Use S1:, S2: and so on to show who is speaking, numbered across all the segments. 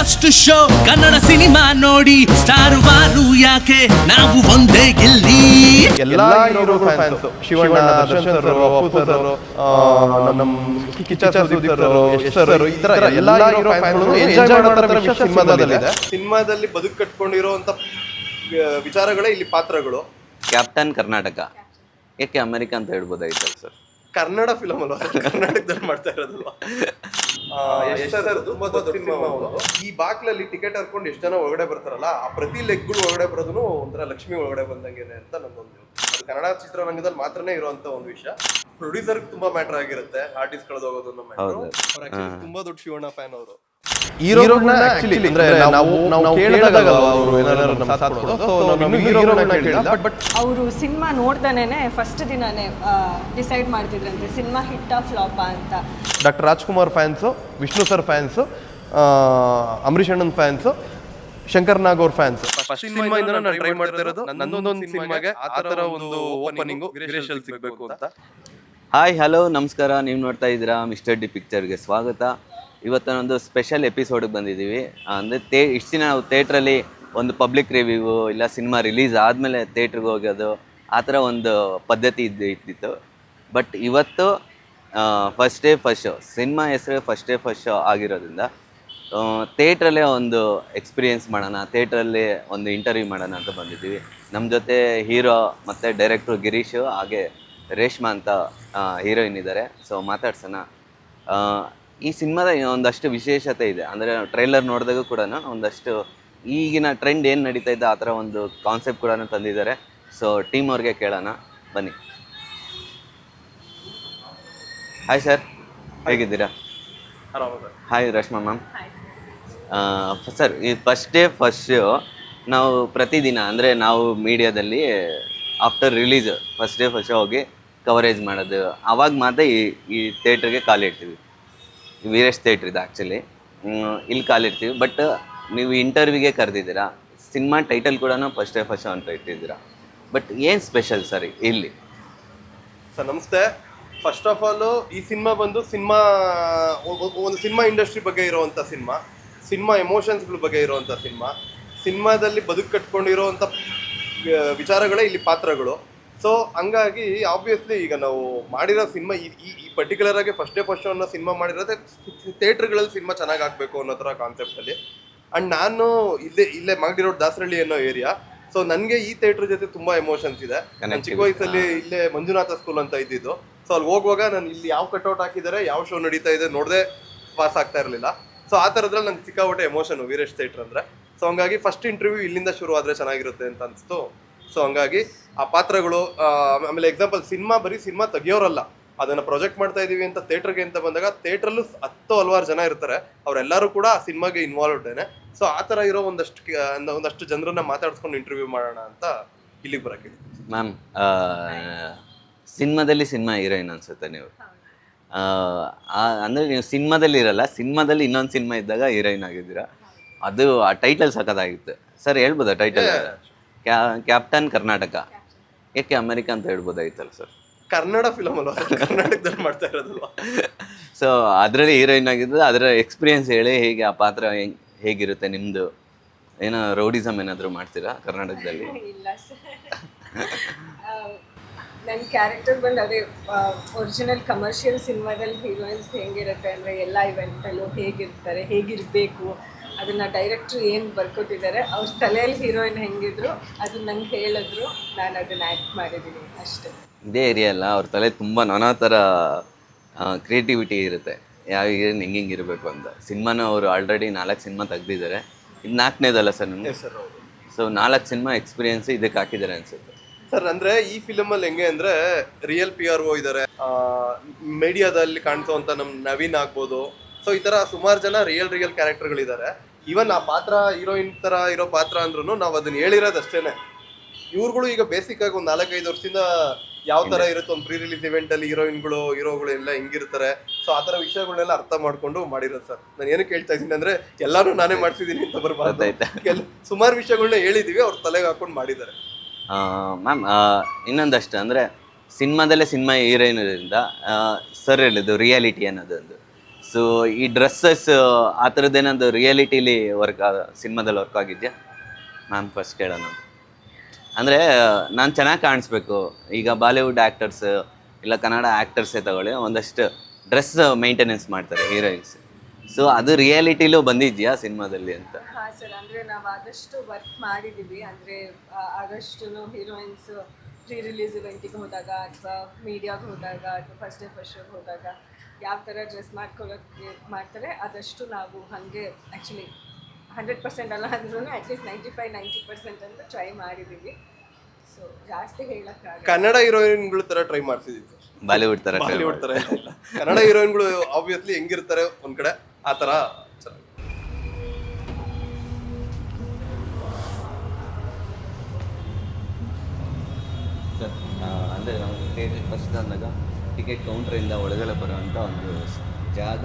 S1: First show Kannada cinema ನೋಡಿ star ವಾರು ಯಾಕೆ ನಾವು ಒಂದೇ ಗೆಲ್ಲಿ.
S2: ಎಲ್ಲಾ hero fans Shivanna, Darshan sir, Appu sir, ನಮ್ಮ ಕಿಚ್ಚ ಸುದೀಪ್ ಸರ್, ಯಶ್ ಸರ್, ಈ ತರ ಎಲ್ಲಾ ಹೀರೋ ಫ್ಯಾನ್ಸ್ಗಳು ಎಂಜಾಯ್ ಮಾಡೋ ವಿಷಯ ಸಿನಿಮಾದಲ್ಲಿದೆ. ಸಿನಿಮಾದಲ್ಲಿ ಬದುಕು ಕಟ್ಕೊಂಡಿರುವಂತ ವಿಚಾರಗಳೇ ಇಲ್ಲಿ ಪಾತ್ರಗಳು.
S3: ಕ್ಯಾಪ್ಟನ್ ಕರ್ನಾಟಕ ಯಾಕೆ ಅಮೆರಿಕ ಅಂತ ಹೇಳ್ಬೋದಾಯ್ತಲ್ಲ ಸರ್?
S2: ಕನ್ನಡ ಫಿಲಮ್ ಅಲ್ವಾ, ಕರ್ನಾಟಕದಲ್ಲಿ ಮಾಡ್ತಾ ಇರೋದಲ್ವಾ. ತುಂಬಾ ದೊಡ್ಡ ಸಿನಿಮಾ. ಈ ಬಾಕ್ಲಲ್ಲಿ ಟಿಕೆಟ್ ಹರ್ಕೊಂಡು ಎಷ್ಟು ಜನ ಒಳಗಡೆ ಬರ್ತಾರಲ್ಲ, ಆ ಪ್ರತಿ ಲೆಗ್ಗಳು ಒಳಗಡೆ ಬರೋದು ಒಂಥರ ಲಕ್ಷ್ಮಿ ಒಳಗಡೆ ಬಂದಂಗೆನೆ ಅಂತ ನನ್ನೊಂದು. ಅದು ಕನ್ನಡ ಚಿತ್ರರಂಗದಲ್ಲಿ ಮಾತ್ರನೇ ಇರುವಂತ ಒಂದು ವಿಷಯ. ಪ್ರೊಡ್ಯೂಸರ್ ತುಂಬಾ ಮ್ಯಾಟರ್ ಆಗಿರುತ್ತೆ, ಆರ್ಟಿಸ್ಟ್ ಕಳೆದು ಹೋಗೋದು ತುಂಬಾ ದೊಡ್ಡ ಶಿವಣ್ಣ ಫ್ಯಾನ್ ಅವರು. ಹೀರೋಗಳನ್ನ ಆಕ್ಚುಲಿ ಅಂದ್ರೆ ನಾವು ಕೇಳಿದಾಗ ಅವರು ಏನಾದ್ರು ನಮ್ಮ ಸಾಥ್ ಕೊಡೋದು. ಸೋ ನಾವು ಹೀರೋಗಳನ್ನ ಕೇಳಿಲ್ಲ, ಬಟ್
S4: ಅವರು ಸಿನಿಮಾ ನೋಡ್ದನೇನೆ ಫಸ್ಟ್ ದಿನಾನೇ ಡಿಸೈಡ್ ಮಾಡ್ತಿದ್ರಂತೆ ಸಿನಿಮಾ ಹಿಟ್ಟಾ ಫ್ಲಾಪಾ ಅಂತ.
S2: Doctor Rajkumar fans, Vishnu sir fans, Ambareesh ಅಣ್ಣನ್ ಫ್ಯಾನ್ಸು, ಶಂಕರ್ ನಾಗ್ ಅವ್ರ ಫ್ಯಾನ್ಸ್. ಫಸ್ಟ್ ಸಿನಿಮಾ ಇಂದ ನಾನು ಟ್ರೈ ಮಾಡ್ತಾ ಇರೋದು ನನ್ನೊಂದು ಸಿನಿಮಾಗೆ ಆ ತರ ಒಂದು ಓಪನಿಂಗ್ ವಿರೇಶಲ್ ಸಿಗಬೇಕು ಅಂತ.
S3: ಹಾಯ್, ಹಲೋ, ನಮಸ್ಕಾರ. ನೀವು ನೋಡ್ತಾ ಇದ್ದೀರಾ ಮಿಸ್ಟರ್ ಡಿ ಪಿಕ್ಚರ್ಗೆ ಸ್ವಾಗತ. ಇವತ್ತೊಂದು ಸ್ಪೆಷಲ್ ಎಪಿಸೋಡ್ಗೆ ಬಂದಿದ್ದೀವಿ. ಅಂದರೆ ಇಷ್ಟು ದಿನ ನಾವು ಥಿಯೇಟ್ರಲ್ಲಿ ಒಂದು ಪಬ್ಲಿಕ್ ರಿವ್ಯೂ ಇಲ್ಲ ಸಿನಿಮಾ ರಿಲೀಸ್ ಆದಮೇಲೆ ಥಿಯೇಟ್ರಿಗೆ ಹೋಗೋದು ಆ ಥರ ಒಂದು ಪದ್ಧತಿ ಇದ್ದಿತ್ತು. ಬಟ್ ಇವತ್ತು first day first show, cinema ಹೆಸರು ಫಸ್ಟ್ ಡೇ ಫಸ್ಟ್ ಶೋ ಆಗಿರೋದ್ರಿಂದ ಥಿಯೇಟ್ರಲ್ಲೇ ಒಂದು ಎಕ್ಸ್ಪೀರಿಯೆನ್ಸ್ ಮಾಡೋಣ, ಥಿಯೇಟ್ರಲ್ಲಿ ಒಂದು ಇಂಟರ್ವ್ಯೂ ಮಾಡೋಣ ಅಂತ ಬಂದಿದ್ದೀವಿ. ನಮ್ಮ ಜೊತೆ ಹೀರೋ ಮತ್ತು ಡೈರೆಕ್ಟ್ರು ಗಿರೀಶು, ಹಾಗೆ ರೇಷ್ಮಾ ಅಂತ ಹೀರೋಯಿನ್ ಇದ್ದಾರೆ. ಸೊ ಮಾತಾಡ್ಸೋಣ. ಈ ಸಿನಿಮಾದ ಒಂದಷ್ಟು ವಿಶೇಷತೆ ಇದೆ. ಅಂದರೆ ಟ್ರೈಲರ್ ನೋಡಿದಾಗ ಕೂಡ ಒಂದಷ್ಟು ಈಗಿನ ಟ್ರೆಂಡ್ ಏನು ನಡೀತಾ ಇದೆ ಆ ಥರ ಒಂದು ಕಾನ್ಸೆಪ್ಟ್ ಕೂಡ ತಂದಿದ್ದಾರೆ. ಸೊ ಟೀಮ್ ಅವ್ರಿಗೆ ಕೇಳೋಣ, ಬನ್ನಿ. ಹಾಯ್ ಸರ್, ಹೇಗಿದ್ದೀರಾ? Hi Reshma ma'am. ಸರ್, ಈ ಫಸ್ಟ್ ಡೇ ಫಸ್ಟ್ ಶೋ ನಾವು ಪ್ರತಿದಿನ ಅಂದರೆ ನಾವು ಮೀಡಿಯಾದಲ್ಲಿ after release first day first show ಹೋಗಿ ಕವರೇಜ್ ಮಾಡೋದು, ಆವಾಗ ಮಾತ್ರ ಈ ಥಿಯೇಟ್ರಿಗೆ ಕಾಲಿಡ್ತೀವಿ. ವೀರೇಶ್ ಥಿಯೇಟ್ರ್ ಇದೆ ಆ್ಯಕ್ಚುಲಿ, ಇಲ್ಲಿ ಕಾಲಿಡ್ತೀವಿ. ಬಟ್ ನೀವು ಇಂಟರ್ವ್ಯೂಗೆ ಕರೆದಿದ್ದೀರಾ, ಸಿನಿಮಾ ಟೈಟಲ್ ಕೂಡ ಫಸ್ಟ್ ಡೇ ಫಸ್ಟ್ ಶೋ ಅಂತ ಇಟ್ಟಿದ್ದೀರಾ. ಬಟ್ ಏನು ಸ್ಪೆಷಲ್ ಸರ್ ಇಲ್ಲಿ?
S2: ಸರ್ ನಮಸ್ತೆ. ಫಸ್ಟ್ ಆಫ್ ಆಲ್ ಈ ಸಿನಿಮಾ ಬಂದು ಒಂದು ಸಿನಿಮಾ ಇಂಡಸ್ಟ್ರಿ ಬಗ್ಗೆ ಇರುವಂಥ ಸಿನಿಮಾ ಎಮೋಷನ್ಸ್ಗಳ ಬಗ್ಗೆ ಇರುವಂಥ ಸಿನಿಮಾದಲ್ಲಿ ಬದುಕು ಕಟ್ಕೊಂಡಿರುವಂಥ ವಿಚಾರಗಳೇ ಇಲ್ಲಿ ಪಾತ್ರಗಳು. ಸೊ ಹಂಗಾಗಿ ಆಬ್ವಿಯಸ್ಲಿ ಈಗ ನಾವು ಮಾಡಿರೋ ಸಿನಿಮಾ ಈ ಪರ್ಟಿಕ್ಯುಲರ್ ಆಗಿ ಫಸ್ಟ್ ಡೇ ಫಸ್ಟ್ ಶೋ ಅನ್ನೋ ಸಿನಿಮಾ ಮಾಡಿರೋದೇ ಥಿಯೇಟ್ರ್ಗಳಲ್ಲಿ ಸಿನಿಮಾ ಚೆನ್ನಾಗಿ ಆಗಬೇಕು ಅನ್ನೋ ಥರ ಕಾನ್ಸೆಪ್ಟಲ್ಲಿ. ಆ್ಯಂಡ್ ನಾನು ಇಲ್ಲೇ ಮಾಗಡಿ ದಾಸರಳ್ಳಿ ಅನ್ನೋ ಏರಿಯಾ. ಸೊ ನನಗೆ ಈ ಥಿಯೇಟ್ರ್ ಜೊತೆ ತುಂಬ ಎಮೋಷನ್ಸ್ ಇದೆ. ನಾನು ಚಿಕ್ಕ ವಯಸ್ಸಲ್ಲಿ ಇಲ್ಲೇ ಮಂಜುನಾಥ ಸ್ಕೂಲ್ ಅಂತ ಇದ್ದಿದ್ದು. ಸೊ ಅಲ್ಲಿ ಹೋಗುವಾಗ ನಾನು ಇಲ್ಲಿ ಯಾವ ಕಟ್ಔಟ್ ಹಾಕಿದ್ದಾರೆ, ಯಾವ ಶೋ ನಡೀತಾ ಇದೆ ನೋಡದೆ ಪಾಸ್ ಆಗ್ತಾ ಇರಲಿಲ್ಲ. ಸೊ ಆ ಥರದ್ರಲ್ಲಿ ನಂಗೆ ಸಿಕ್ಕಾಪಟ್ಟೆ ಎಮೋಷನು ವೀರೇಶ್ ಥಿಯೇಟ್ರ್ ಅಂದರೆ. ಸೊ ಹಂಗಾಗಿ ಫಸ್ಟ್ ಇಂಟರ್ವ್ಯೂ ಇಲ್ಲಿಂದ ಶುರು ಆದರೆ ಚೆನ್ನಾಗಿರುತ್ತೆ ಅಂತ ಅನಿಸ್ತು. ಸೊ ಹಂಗಾಗಿ ಆ ಪಾತ್ರಗಳು, ಆಮೇಲೆ ಎಕ್ಸಾಂಪಲ್ ಸಿನಿಮಾ ತೆಗಿಯೋರಲ್ಲ, ಅದನ್ನು ಪ್ರೊಜೆಕ್ಟ್ ಮಾಡ್ತಾ ಇದ್ದೀವಿ ಅಂತ ಥಿಯೇಟ್ರಿಗೆ ಅಂತ ಬಂದಾಗ ಥಿಯೇಟ್ರಲ್ಲೂ ಹಲವಾರು ಜನ ಇರ್ತಾರೆ, ಅವರೆಲ್ಲರೂ ಕೂಡ ಆ ಸಿನಿಮಾಗೆ ಇನ್ವಾಲ್ವ್ಡೇನೆ. ಸೊ ಆ ಥರ ಇರೋ ಒಂದಷ್ಟು ಜನರನ್ನ ಮಾತಾಡಿಸ್ಕೊಂಡು ಇಂಟರ್ವ್ಯೂ ಮಾಡೋಣ ಅಂತ ಇಲ್ಲಿಗೆ ಬರೋಕ್ಕೆ.
S3: ಮ್ಯಾಮ್, ಸಿನಿಮಾದಲ್ಲಿ ಸಿನಿಮಾ ಹೀರೋಯಿನ್ ಅನ್ಸುತ್ತೆ ನೀವು. ಅಂದರೆ ನೀವು ಸಿನಿಮಾದಲ್ಲಿ ಇರಲ್ಲ, ಸಿನಿಮಾದಲ್ಲಿ ಇನ್ನೊಂದು ಸಿನಿಮಾ ಇದ್ದಾಗ ಹೀರೋಯಿನ್ ಆಗಿದ್ದೀರಾ. ಅದು ಆ ಟೈಟಲ್ ಸಖತ್ತಾಗಿತ್ತು ಸರ್. ಹೇಳ್ಬೋದಾ ಟೈಟಲ್? ಕ್ಯಾಪ್ಟನ್ ಕರ್ನಾಟಕ ಯಾಕೆ ಅಮೆರಿಕ ಅಂತ ಹೇಳ್ಬೋದಾಯ್ತಲ್ಲ ಸರ್?
S2: ಕನ್ನಡ ಫಿಲಮ್ ಅಲ್ವಾ, ಕರ್ನಾಟಕದಲ್ಲಿ ಮಾಡ್ತಾ ಇರೋದಲ್ವಾ.
S3: ಸೊ ಅದರಲ್ಲಿ ಹೀರೋಯಿನ್ ಆಗಿದ್ದು, ಅದರ ಎಕ್ಸ್ಪೀರಿಯನ್ಸ್ ಹೇಳಿ, ಹೇಗೆ ಆ ಪಾತ್ರ ಹೇಗಿರುತ್ತೆ ನಿಮ್ಮದು? ಏನೋ ರೌಡಿಸಮ್ ಏನಾದರೂ ಮಾಡ್ತೀರಾ ಕರ್ನಾಟಕದಲ್ಲಿ?
S4: ಇಲ್ಲ ಸರ್, ನನ್ನ ಕ್ಯಾರೆಕ್ಟರ್ ಬಂದು ಅದೇ ಒರಿಜಿನಲ್ ಕಮರ್ಷಿಯಲ್ ಸಿನಿಮಾದಲ್ಲಿ ಹೀರೋಯಿನ್ಸ್ ಹೆಂಗಿರುತ್ತೆ ಅಂದರೆ ಎಲ್ಲ ಇವೆಂಟಲ್ಲೂ ಹೇಗಿರ್ತಾರೆ, ಹೇಗಿರಬೇಕು, ಅದನ್ನು ಡೈರೆಕ್ಟ್ರು ಏನು ಬರ್ಕೊಟ್ಟಿದ್ದಾರೆ, ಅವ್ರ ತಲೆಯಲ್ಲಿ ಹೀರೋಯಿನ್ ಹೆಂಗಿದ್ರು ಅದನ್ನ ನಂಗೆ ಹೇಳಿದ್ರು, ನಾನು ಅದನ್ನು ಆ್ಯಕ್ಟ್ ಮಾಡಿದ್ದೀನಿ ಅಷ್ಟೇ.
S3: ಇದೇ ಏರಿಯಾ ಅಲ್ಲ, ಅವ್ರ ತಲೆ ತುಂಬ ನಾನಾ ಥರ ಕ್ರಿಯೇಟಿವಿಟಿ ಇರುತ್ತೆ, ಯಾವ ಹೀರೋಯಿನ್ ಹೆಂಗೆ ಇರಬೇಕು ಅಂತ. ಸಿನಿಮಾನ ಅವರು ಆಲ್ರೆಡಿ 4 ಸಿನಿಮಾ ತೆಗ್ದಿದ್ದಾರೆ, ಇದು 4ನೇದಲ್ಲ ಸರ್ ನಿಮಗೆ?
S2: ಸರ್ ಹೌದು.
S3: ಸೊ 4 ಸಿನಿಮಾ ಎಕ್ಸ್ಪೀರಿಯನ್ಸ್ ಇದಕ್ಕೆ ಹಾಕಿದ್ದಾರೆ ಅನ್ಸುತ್ತೆ
S2: ಸರ್. ಅಂದರೆ ಈ ಫಿಲಮಲ್ಲಿ ಹೆಂಗೆ ಅಂದರೆ ರಿಯಲ್ PRO ಇದ್ದಾರೆ, ಮೀಡಿಯಾದಲ್ಲಿ ಕಾಣಿಸೋವಂಥ ನಮ್ಮ ನವೀನ್ ಆಗ್ಬೋದು. ಸೊ ಈ ಥರ ಸುಮಾರು ಜನ ರಿಯಲ್ ಕ್ಯಾರೆಕ್ಟರ್ಗಳಿದ್ದಾರೆ. ಈವನ್ ಆ ಪಾತ್ರ ಹೀರೋಯಿನ್ ಥರ ಇರೋ ಪಾತ್ರ ಅಂದ್ರೂ ನಾವು ಅದನ್ನ ಹೇಳಿರೋದು ಅಷ್ಟೇನೆ. ಇವ್ರುಗಳು ಈಗ ಬೇಸಿಕ್ ಆಗಿ ಒಂದು 4-5 ವರ್ಷದಿಂದ ಯಾವ ಥರ ಇರುತ್ತೆ, ಒಂದು ಪ್ರೀ ರಿಲೀಸ್ ಇವೆಂಟಲ್ಲಿ ಹೀರೋಗಳು ಎಲ್ಲ ಹೆಂಗಿರ್ತಾರೆ, ಸೊ ಆ ಥರ ವಿಷಯಗಳನ್ನೆಲ್ಲ ಅರ್ಥ ಮಾಡ್ಕೊಂಡು ಮಾಡಿರೋದು ಸರ್. ನಾನು ಏನಕ್ಕೆ ಹೇಳ್ತಾ ಇದ್ದೀನಿ ಅಂದರೆ ಎಲ್ಲರೂ ನಾನೇ ಮಾಡ್ತಿದ್ದೀನಿ ಅಂತ ಬರಬಾರ್ದು. ಸುಮಾರು ವಿಷಯಗಳನ್ನ ಹೇಳಿದ್ದೀವಿ, ಅವ್ರ ತಲೆಗೆ ಹಾಕೊಂಡು ಮಾಡಿದ್ದಾರೆ.
S3: ಮ್ಯಾಮ್, ಇನ್ನೊಂದಷ್ಟು ಅಂದರೆ ಸಿನಿಮಾದಲ್ಲೇ ಸಿನಿಮಾ ಹೀರೋಯಿನರಿಂದ ಸರ್ ಹೇಳಿದ್ದು ರಿಯಾಲಿಟಿ ಅನ್ನೋದೊಂದು. ಸೊ ಈ ಡ್ರೆಸ್ಸಸ್ ಆ ಥರದ್ದೇನಾದ್ರು ರಿಯಾಲಿಟಿಲಿ ಸಿನಿಮಾದಲ್ಲಿ ವರ್ಕ್ ಆಗಿದೆಯಾ ಮ್ಯಾಮ್ ಫಸ್ಟ್ ಕೇಳೋಣ. ಅಂದರೆ ನಾನು ಚೆನ್ನಾಗಿ ಕಾಣಿಸ್ಬೇಕು, ಈಗ ಬಾಲಿವುಡ್ ಆ್ಯಕ್ಟರ್ಸ್ ಇಲ್ಲ ಕನ್ನಡ ಆ್ಯಕ್ಟರ್ಸೇ ತಗೊಳ್ಳಿ, ಒಂದಷ್ಟು ಡ್ರೆಸ್ ಮೇಂಟೆನೆನ್ಸ್ ಮಾಡ್ತಾರೆ ಹೀರೋಯಿನ್ಸ್. ಸೊ ಅದು ರಿಯಾಲಿಟಿಲೂ ಬಂದಿದೆಯಾ ಸಿನಿಮಾದಲ್ಲಿ ಅಂತ?
S4: ಹಾಂ ಸರ್, ಅಂದರೆ ನಾವು ಆದಷ್ಟು ವರ್ಕ್ ಮಾಡಿದ್ದೀವಿ. ಅಂದರೆ ಆದಷ್ಟು ಹೀರೋಯಿನ್ಸ್ ಪ್ರೀ ರಿಲೀಸ್ ಇವೆಂಟಿಗೆ ಹೋದಾಗ ಅಥವಾ ಮೀಡಿಯಾಗೆ ಹೋದಾಗ ಅಥವಾ ಫಸ್ಟ್ ಶೋಗೆ ಹೋದಾಗ ಯಾವ ಥರ ಡ್ರೆಸ್ ಮಾಡ್ಕೊಳ್ಳೋಕ್ಕೆ ಮಾಡ್ತಾರೆ ಆದಷ್ಟು ನಾವು ಹಾಗೆ ಆ್ಯಕ್ಚುಲಿ 100% ಅಲ್ಲ ಅಂದ್ರೂ ಅಟ್ಲೀಸ್ಟ್ 95-90% ಅಂತ ಟ್ರೈ ಮಾಡಿದ್ದೀವಿ. ಸೊ ಜಾಸ್ತಿ ಹೇಳೋಕ್ಕಾಗಲ್ಲ.
S2: ಕನ್ನಡ ಹೀರೋಯಿನ್ಗಳು ಥರ ಟ್ರೈ ಮಾಡ್ತಿದ್ದೀವಿ ಸರ್.
S3: ಬಾಲಿವುಡ್ ಥರ
S2: ಬಾಲಿವುಡ್ ಥರ ಇಲ್ಲ, ಕನ್ನಡ ಹೀರೋಯಿನ್ಗಳು ಆಬ್ವಿಯಸ್ಲಿ ಹೆಂಗಿರ್ತಾರೆ ಒಂದ್ ಕಡೆ ಆ ಥರ ಚೆನ್ನಾಗಿ.
S3: ಸರ್ ಅಂದರೆ ನಾವು ಥಿಯೇಟ್ರಿಗೆ ಫಸ್ಟ್ ಅಂದಾಗ ಟಿಕೆಟ್ ಕೌಂಟ್ರಿಂದ ಒಳಗಡೆ ಬರೋವಂಥ ಒಂದು ಜಾಗ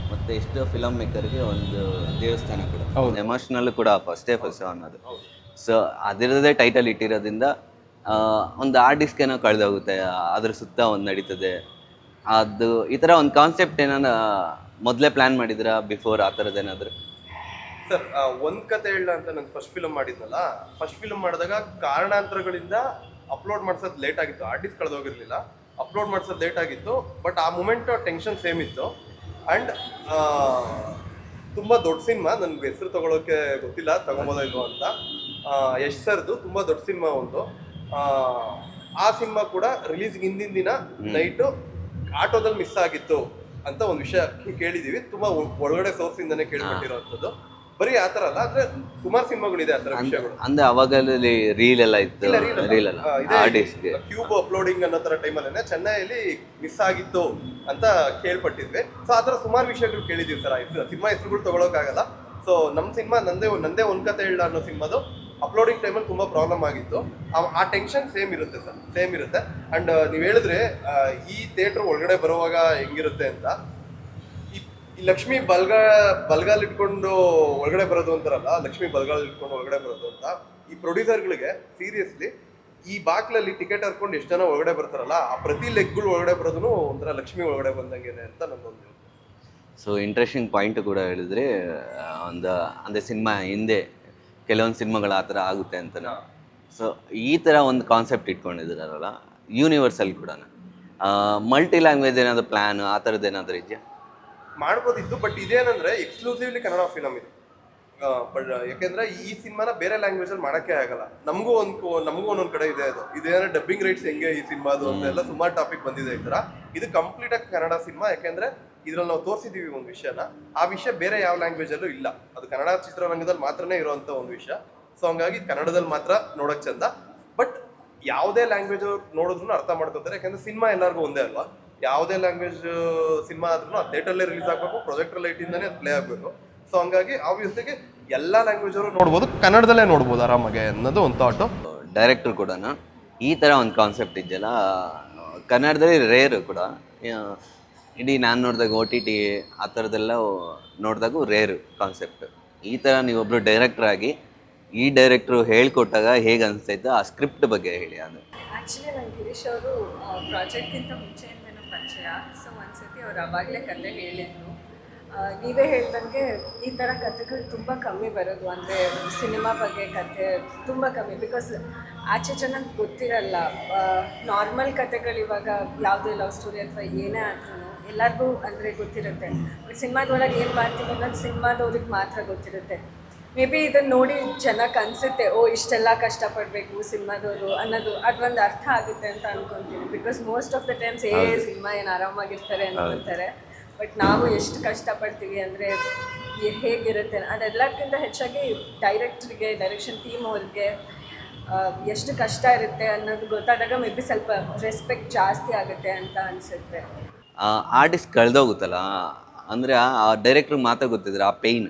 S3: ಮತ್ತು ಎಷ್ಟು ಫಿಲಮ್ ಮೇಕರ್ಗೆ ಒಂದು ದೇವಸ್ಥಾನ ಕೂಡ ಎಮೋಷ್ನಲ್ ಕೂಡ ಫಸ್ಟ್ ಅನ್ನೋದು. ಸೊ ಅದಿರದೇ ಟೈಟಲ್ ಇಟ್ಟಿರೋದ್ರಿಂದ ಒಂದು ಆರ್ಟಿಸ್ಟ್ಗೆ ಏನೋ ಕಳೆದೋಗುತ್ತೆ, ಅದ್ರ ಸುತ್ತ ಒಂದು ನಡೀತದೆ. ಅದು ಈ ಥರ ಒಂದು ಕಾನ್ಸೆಪ್ಟ್ ಏನಾರ ಮೊದಲೇ ಪ್ಲ್ಯಾನ್ ಮಾಡಿದ್ರಾ ಬಿಫೋರ್ ಆ ಥರದ್ದೇನಾದ್ರು?
S2: ಸರ್ ಒಂದ್ ಕತೆ ಹೇಳ ಅಂತ ನಾನು ಫಸ್ಟ್ ಫಿಲಮ್ ಮಾಡಿದ್ನಲ್ಲ, ಫಸ್ಟ್ ಫಿಲಮ್ ಮಾಡಿದಾಗ ಕಾರಣಾಂತರಗಳಿಂದ ಅಪ್ಲೋಡ್ ಮಾಡ್ಸೋದು ಲೇಟ್ ಆಗಿತ್ತು, ಆರ್ಟಿಸ್ಟ್ ಕಳೆದೋಗಿರ್ಲಿಲ್ಲ, ಅಪ್ಲೋಡ್ ಮಾಡ್ಸೋದು ಲೇಟ್ ಆಗಿತ್ತು. ಬಟ್ ಆ ಮೂಮೆಂಟ್ ಟೆನ್ಷನ್ ಸೇಮ್ ಇತ್ತು. ಆ್ಯಂಡ್ ತುಂಬ ದೊಡ್ಡ ಸಿನಿಮಾ, ನನಗೆ ಹೆಸರು ತಗೊಳ್ಳೋಕೆ ಗೊತ್ತಿಲ್ಲ ತಗೊಬೋದೋ ಇಲ್ವೋ ಅಂತ. ಯಶ್ ಸರ್ದು ತುಂಬ ದೊಡ್ಡ ಸಿನಿಮಾ ಒಂದು. ಆ ಸಿನಿಮಾ ಕೂಡ ರಿಲೀಸ್ಗೆ ಹಿಂದಿನ ದಿನ ನೈಟು ಆಟೋದಲ್ಲಿ ಮಿಸ್ ಆಗಿತ್ತು ಅಂತ ಒಂದು ವಿಷಯ ಕೇಳಿದೀವಿ. ತುಂಬ ಒಳಗಡೆ ಸೋರ್ಸಿಂದನೇ ಕೇಳ್ಬಿಟ್ಟಿರೋವಂಥದ್ದು. ಬರೀ ಆ ಥರ ಅಲ್ಲ, ಅಂದ್ರೆ ಸುಮಾರು ಸಿನಿಮಾಗಳಿದೆ ಆ ಥರ ವಿಷಯಗಳು.
S3: ಅಂದ್ರೆ ಅವಾಗಲ್ಲಿ ರೀಲ್ ಎಲ್ಲ ಇತ್ತು, ರೀಲ್ ಅಲ್ಲ ಆರ್ಟಿಸ್ಟ್ಗೆ
S2: ಕ್ಯೂಬ್ ಅಪ್ಲೋಡಿಂಗ್ ಅನ್ನೋ ಥರ ಟೈಮಲ್ಲೇ ಚೆನ್ನೈಯಲ್ಲಿ ಮಿಸ್ ಆಗಿತ್ತು ಅಂತ ಕೇಳ್ಪಟ್ಟಿದ್ವಿ. ಸೊ ಆ ಥರ ಸುಮಾರು ವಿಷಯಗಳು ಕೇಳಿದೀವಿ ಸರ್. ಸಿನಿಮಾ ಹೆಸರುಗಳು ತಗೊಳಕ್ಕಾಗಲ್ಲ. ಸೊ ನಮ್ಮ ಸಿನಿಮಾ ನಂದೇ ಒಂದ್ ಕತೆ ಹೇಳ ಅನ್ನೋ ಸಿನಿಮಾದು ಅಪ್ಲೋಡಿಂಗ್ ಟೈಮಲ್ಲಿ ತುಂಬ ಪ್ರಾಬ್ಲಮ್ ಆಗಿತ್ತು. ಆ ಟೆನ್ಷನ್ ಸೇಮ್ ಇರುತ್ತೆ ಸರ್, ಸೇಮ್ ಇರುತ್ತೆ. ಆ್ಯಂಡ್ ನೀವು ಹೇಳಿದ್ರೆ ಈ ಥಿಯೇಟ್ರ್ ಒಳಗಡೆ ಬರುವಾಗ ಹೆಂಗಿರುತ್ತೆ ಅಂತ, ಈ ಲಕ್ಷ್ಮಿ ಬಲ್ಗಾಲ್ ಇಟ್ಕೊಂಡು ಒಳಗಡೆ ಬರೋದು ಅಂತಾರಲ್ಲ, ಲಕ್ಷ್ಮಿ ಬಲ್ಗಾಲ್ ಇಟ್ಕೊಂಡು ಒಳಗಡೆ ಬರೋದು ಅಂತ, ಈ ಪ್ರೊಡ್ಯೂಸರ್ಗಳಿಗೆ ಸೀರಿಯಸ್ಲಿ ಈ ಬಾಕ್ಲಲ್ಲಿ ಟಿಕೆಟ್ ಹರ್ಕೊಂಡು ಎಷ್ಟು ಜನ ಒಳಗಡೆ ಬರ್ತಾರಲ್ಲ, ಆ ಪ್ರತಿ ಲೆಗ್ಗಳು ಒಳಗಡೆ ಬರೋದು ಒಂಥರ ಲಕ್ಷ್ಮಿ ಒಳಗಡೆ ಬಂದಂಗೆನೆ ಅಂತ ನನ್ನೊಂದು.
S3: ಸೊ ಇಂಟ್ರೆಸ್ಟಿಂಗ್ ಪಾಯಿಂಟ್ ಕೂಡ ಹೇಳಿದ್ರೆ, ಅಂದರೆ ಸಿನಿಮಾ ಹಿಂದೆ ಕೆಲವೊಂದು ಸಿನಿಮಾಗಳು ಆ ಥರ ಆಗುತ್ತೆ ಅಂತ. ಸೊ ಈ ಥರ ಒಂದು ಕಾನ್ಸೆಪ್ಟ್ ಇಟ್ಕೊಂಡಿದ್ದಾರಲ್ಲ ಯೂನಿವರ್ಸಲ್ ಕೂಡ, ಮಲ್ಟಿ ಲ್ಯಾಂಗ್ವೇಜ್ ಏನಾದರೂ ಪ್ಲ್ಯಾನ್ ಆ ಥರದ್ದು ಏನಾದರೂ ಇದೆಯಾ?
S2: ಮಾಡ್ಬೋದಿತ್ತು, ಬಟ್ ಇದೇನಂದ್ರೆ ಎಕ್ಸ್ಕ್ಲೂಸಿವ್ಲಿ ಕನ್ನಡ ಫಿಲಮ್ ಇದು. ಬಟ್ ಯಾಕೆಂದ್ರೆ ಈ ಸಿನಿಮಾನ ಬೇರೆ ಲ್ಯಾಂಗ್ವೇಜಲ್ಲಿ ಮಾಡೋಕ್ಕೆ ಆಗಲ್ಲ. ನಮಗೂ ಒಂದೊಂದು ಕಡೆ ಇದೆ ಅದು. ಇದೇನಾದ್ರೆ ಡಬ್ಬಿಂಗ್ ರೈಟ್ಸ್ ಹೆಂಗೆ ಈ ಸಿನಿಮಾದು ಅಂತೆಲ್ಲ ಸುಮಾರು ಟಾಪಿಕ್ ಬಂದಿದೆ ಈ ಥರ. ಇದು ಕಂಪ್ಲೀಟ್ ಆಗಿ ಕನ್ನಡ ಸಿನಿಮಾ. ಯಾಕೆಂದ್ರೆ ಇದ್ರಲ್ಲಿ ನಾವು ತೋರಿಸಿದೀವಿ ಒಂದು ವಿಷಯನ, ಆ ವಿಷಯ ಬೇರೆ ಯಾವ ಲ್ಯಾಂಗ್ವೇಜಲ್ಲೂ ಇಲ್ಲ. ಅದು ಕನ್ನಡ ಚಿತ್ರರಂಗದಲ್ಲಿ ಮಾತ್ರನೇ ಇರುವಂಥ ಒಂದು ವಿಷಯ. ಸೊ ಹಂಗಾಗಿ ಕನ್ನಡದಲ್ಲಿ ಮಾತ್ರ ನೋಡೋಕೆ ಚಂದ. ಬಟ್ ಯಾವುದೇ ಲ್ಯಾಂಗ್ವೇಜ್ ನೋಡಿದ್ರು ಅರ್ಥ ಮಾಡ್ಕೋತಾರೆ. ಯಾಕಂದ್ರೆ ಸಿನಿಮಾ ಎಲ್ಲರಿಗೂ ಒಂದೇ ಅಲ್ವಾ. ಯಾವುದೇ ಲ್ಯಾಂಗ್ವೇಜ್ ಸಿನಿಮಾ ಆದ್ರೂ ಆ ಥಿಯೇಟರ್ಲೇ ರಿಲೀಸ್ ಆಗಬೇಕು, ಪ್ರೊಜೆಕ್ಟರ್ ಲೈಟಿಂದಾನೇ ಅದು ಪ್ಲೇ ಆಗಬೇಕು. ಸೊ ಹಂಗಾಗಿ ಆಬ್ವಿಯಸ್ಲಿ ಎಲ್ಲ ಲ್ಯಾಂಗ್ವೇಜ್ ಅವರು ನೋಡ್ಬೋದು, ಕನ್ನಡದಲ್ಲೇ ನೋಡ್ಬೋದು ಆರಾಮಾಗೆ ಅನ್ನೋದು ಒಂದು ಥಾಟು.
S3: ಡೈರೆಕ್ಟ್ರು ಕೂಡ ಈ ಥರ ಒಂದು ಕಾನ್ಸೆಪ್ಟ್ ಇದೆಯಲ್ಲ ಕನ್ನಡದಲ್ಲಿ ರೇರು ಕೂಡ. ಇಡೀ ನಾನು ನೋಡಿದಾಗ OTT ಆ ಥರದ್ದೆಲ್ಲ ನೋಡಿದಾಗೂ ರೇರು ಕಾನ್ಸೆಪ್ಟ್. ಈ ಥರ ನೀವೊಬ್ಬರು ಡೈರೆಕ್ಟ್ರ್ ಆಗಿ ಈ ಡೈರೆಕ್ಟ್ರು ಹೇಳ್ಕೊಟ್ಟಾಗ ಹೇಗೆ ಅನಿಸ್ತೈತೆ, ಆ ಸ್ಕ್ರಿಪ್ಟ್ ಬಗ್ಗೆ ಹೇಳಿ. ಅದು
S4: ಆ್ಯಕ್ಚುಲಿ ನಾನು ಗಿರೀಶ್ ಅವರು ಪ್ರಾಜೆಕ್ಟ್ಗಿಂತ ಮುಂಚೆಯಿಂದನೂ ಪರಿಚಯ. ಸೊ ಒಂದ್ಸತಿ ಅವ್ರು ಆವಾಗಲೇ ಕತೆ ಹೇಳಿದ್ರು. ನೀವೇ ಹೇಳ್ದಂಗೆ ಈ ಥರ ಕಥೆಗಳು ತುಂಬ ಕಮ್ಮಿ ಬರೋದು. ಅಂದರೆ ಸಿನಿಮಾ ಬಗ್ಗೆ ಕತೆ ತುಂಬ ಕಮ್ಮಿ, ಬಿಕಾಸ್ ಆಚೆ ಚೆನ್ನಾಗಿ ಗೊತ್ತಿರಲ್ಲ. ನಾರ್ಮಲ್ ಕತೆಗಳು ಇವಾಗ ಯಾವುದೇ ಲವ್ ಸ್ಟೋರಿ ಅಥವಾ ಏನೇ ಆದ್ರೂ ಎಲ್ಲರಿಗೂ ಅಂದರೆ ಗೊತ್ತಿರುತ್ತೆ. ಬಟ್ ಸಿನಿಮಾದೊಳಗೆ ಏನು ಮಾಡ್ತೀವಿ ಅನ್ನೋದು ಸಿನಿಮಾದವ್ರಿಗೆ ಮಾತ್ರ ಗೊತ್ತಿರುತ್ತೆ. ಮೇ ಬಿ ಇದನ್ನು ನೋಡಿ ಚೆನ್ನಾಗಿ ಅನಿಸುತ್ತೆ, ಓ ಇಷ್ಟೆಲ್ಲ ಕಷ್ಟಪಡಬೇಕು ಸಿನಿಮಾದವರು ಅನ್ನೋದು, ಅದೊಂದು ಅರ್ಥ ಆಗುತ್ತೆ ಅಂತ ಅನ್ಕೊತೀನಿ. Because most of the times cinema ಏನು ಆರಾಮಾಗಿರ್ತಾರೆ ಅನ್ಕೊತಾರೆ. ಬಟ್ ನಾವು ಎಷ್ಟು ಕಷ್ಟಪಡ್ತೀವಿ ಅಂದರೆ ಹೇಗಿರುತ್ತೆ ಅದೆಲ್ಲಕ್ಕಿಂತ ಹೆಚ್ಚಾಗಿ ಡೈರೆಕ್ಟ್ರಿಗೆ, ಡೈರೆಕ್ಷನ್ ಟೀಮ್ ಅವ್ರಿಗೆ ಎಷ್ಟು ಕಷ್ಟ ಇರುತ್ತೆ ಅನ್ನೋದು ಗೊತ್ತಾದಾಗ ಮೇ ಬಿ ಸ್ವಲ್ಪ ರೆಸ್ಪೆಕ್ಟ್ ಜಾಸ್ತಿ ಆಗುತ್ತೆ ಅಂತ ಅನಿಸುತ್ತೆ.
S3: ಆರ್ಟಿಸ್ಟ್ ಕಳೆದೋಗುತ್ತಲ್ಲ, ಅಂದರೆ ಆ ಡೈರೆಕ್ಟ್ರಿಗೆ ಮಾತ್ರ ಗೊತ್ತಿದ್ರೆ ಆ ಪೇಯ್ನ್.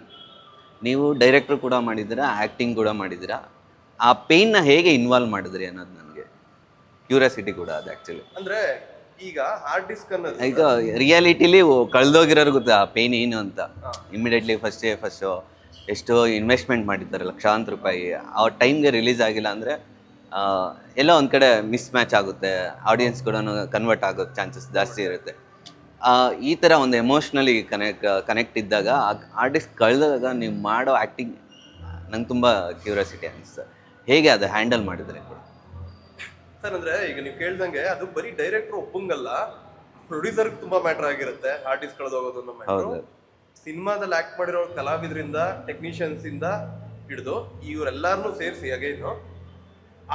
S3: ನೀವು ಡೈರೆಕ್ಟ್ರು ಕೂಡ ಮಾಡಿದ್ದೀರಾ, ಆ್ಯಕ್ಟಿಂಗ್ ಕೂಡ ಮಾಡಿದ್ದೀರಾ. ಆ ಪೇಯ್ನ ಹೇಗೆ ಇನ್ವಾಲ್ವ್ ಮಾಡಿದ್ರಿ ಅನ್ನೋದು ನನಗೆ ಕ್ಯೂರಿಯಾಸಿಟಿ ಕೂಡ ಅದು ಆ್ಯಕ್ಚುಲಿ.
S2: ಅಂದರೆ ಈಗ ಹಾರ್ಡ್ ಡಿಸ್ಕ್ ಅನ್ನೋದು
S3: ಈಗ ರಿಯಾಲಿಟಿಲಿ ಕಳೆದೋಗಿರೋರು ಗೊತ್ತಾ ಆ ಪೇಯ್ನ್ ಏನು ಅಂತ. ಇಮಿಡಿಯೇಟ್ಲಿ ಫಸ್ಟು ಎಷ್ಟೋ ಇನ್ವೆಸ್ಟ್ಮೆಂಟ್ ಮಾಡಿದ್ದಾರೆ ಲಕ್ಷಾಂತರ ರೂಪಾಯಿ, ಆ ಟೈಮ್ಗೆ ರಿಲೀಸ್ ಆಗಿಲ್ಲ ಅಂದರೆ ಎಲ್ಲೋ ಒಂದು ಕಡೆ ಮಿಸ್ ಮ್ಯಾಚ್ ಆಗುತ್ತೆ, ಆಡಿಯನ್ಸ್ ಕೂಡ ಕನ್ವರ್ಟ್ ಆಗೋ ಚಾನ್ಸಸ್ ಜಾಸ್ತಿ ಇರುತ್ತೆ. ಈ ಥರ ಒಂದು ಎಮೋಷ್ನಲಿ ಕನೆಕ್ಟ್ ಇದ್ದಾಗ ಆರ್ಟಿಸ್ಟ್ ಕಳೆದಾಗ ನೀವು ಮಾಡೋ ಆ್ಯಕ್ಟಿಂಗ್ ನಂಗೆ ತುಂಬ ಕ್ಯೂರಿಯಾಸಿಟಿ ಅನಿಸ್ತು. ಹೇಗೆ ಅದು ಹ್ಯಾಂಡಲ್ ಮಾಡಿದ್ರೆ?
S2: ಸರ್ ಅಂದ್ರೆ ಈಗ ನೀವು ಕೇಳ್ದಂಗೆ ಅದು ಬರೀ ಡೈರೆಕ್ಟರ್ ಒಪ್ಪಂಗಲ್ಲ, ಪ್ರೊಡ್ಯೂಸರ್ಗೆ ತುಂಬಾ ಮ್ಯಾಟರ್ ಆಗಿರುತ್ತೆ ಆರ್ಟಿಸ್ಟ್ ಕಳೆದೋಗೋದು ಅನ್ನೋ ಮ್ಯಾಟರ್. ಸಿನಿಮಾದಲ್ಲಿ ಆಕ್ಟ್ ಮಾಡಿರೋ ಕಲಾವಿದರಿಂದ ಟೆಕ್ನಿಷಿಯನ್ಸ್ ಇಂದ ಹಿಡಿದು ಇವರೆಲ್ಲಾರನ್ನೂ ಸೇರಿಸಿ ಅಗೈನು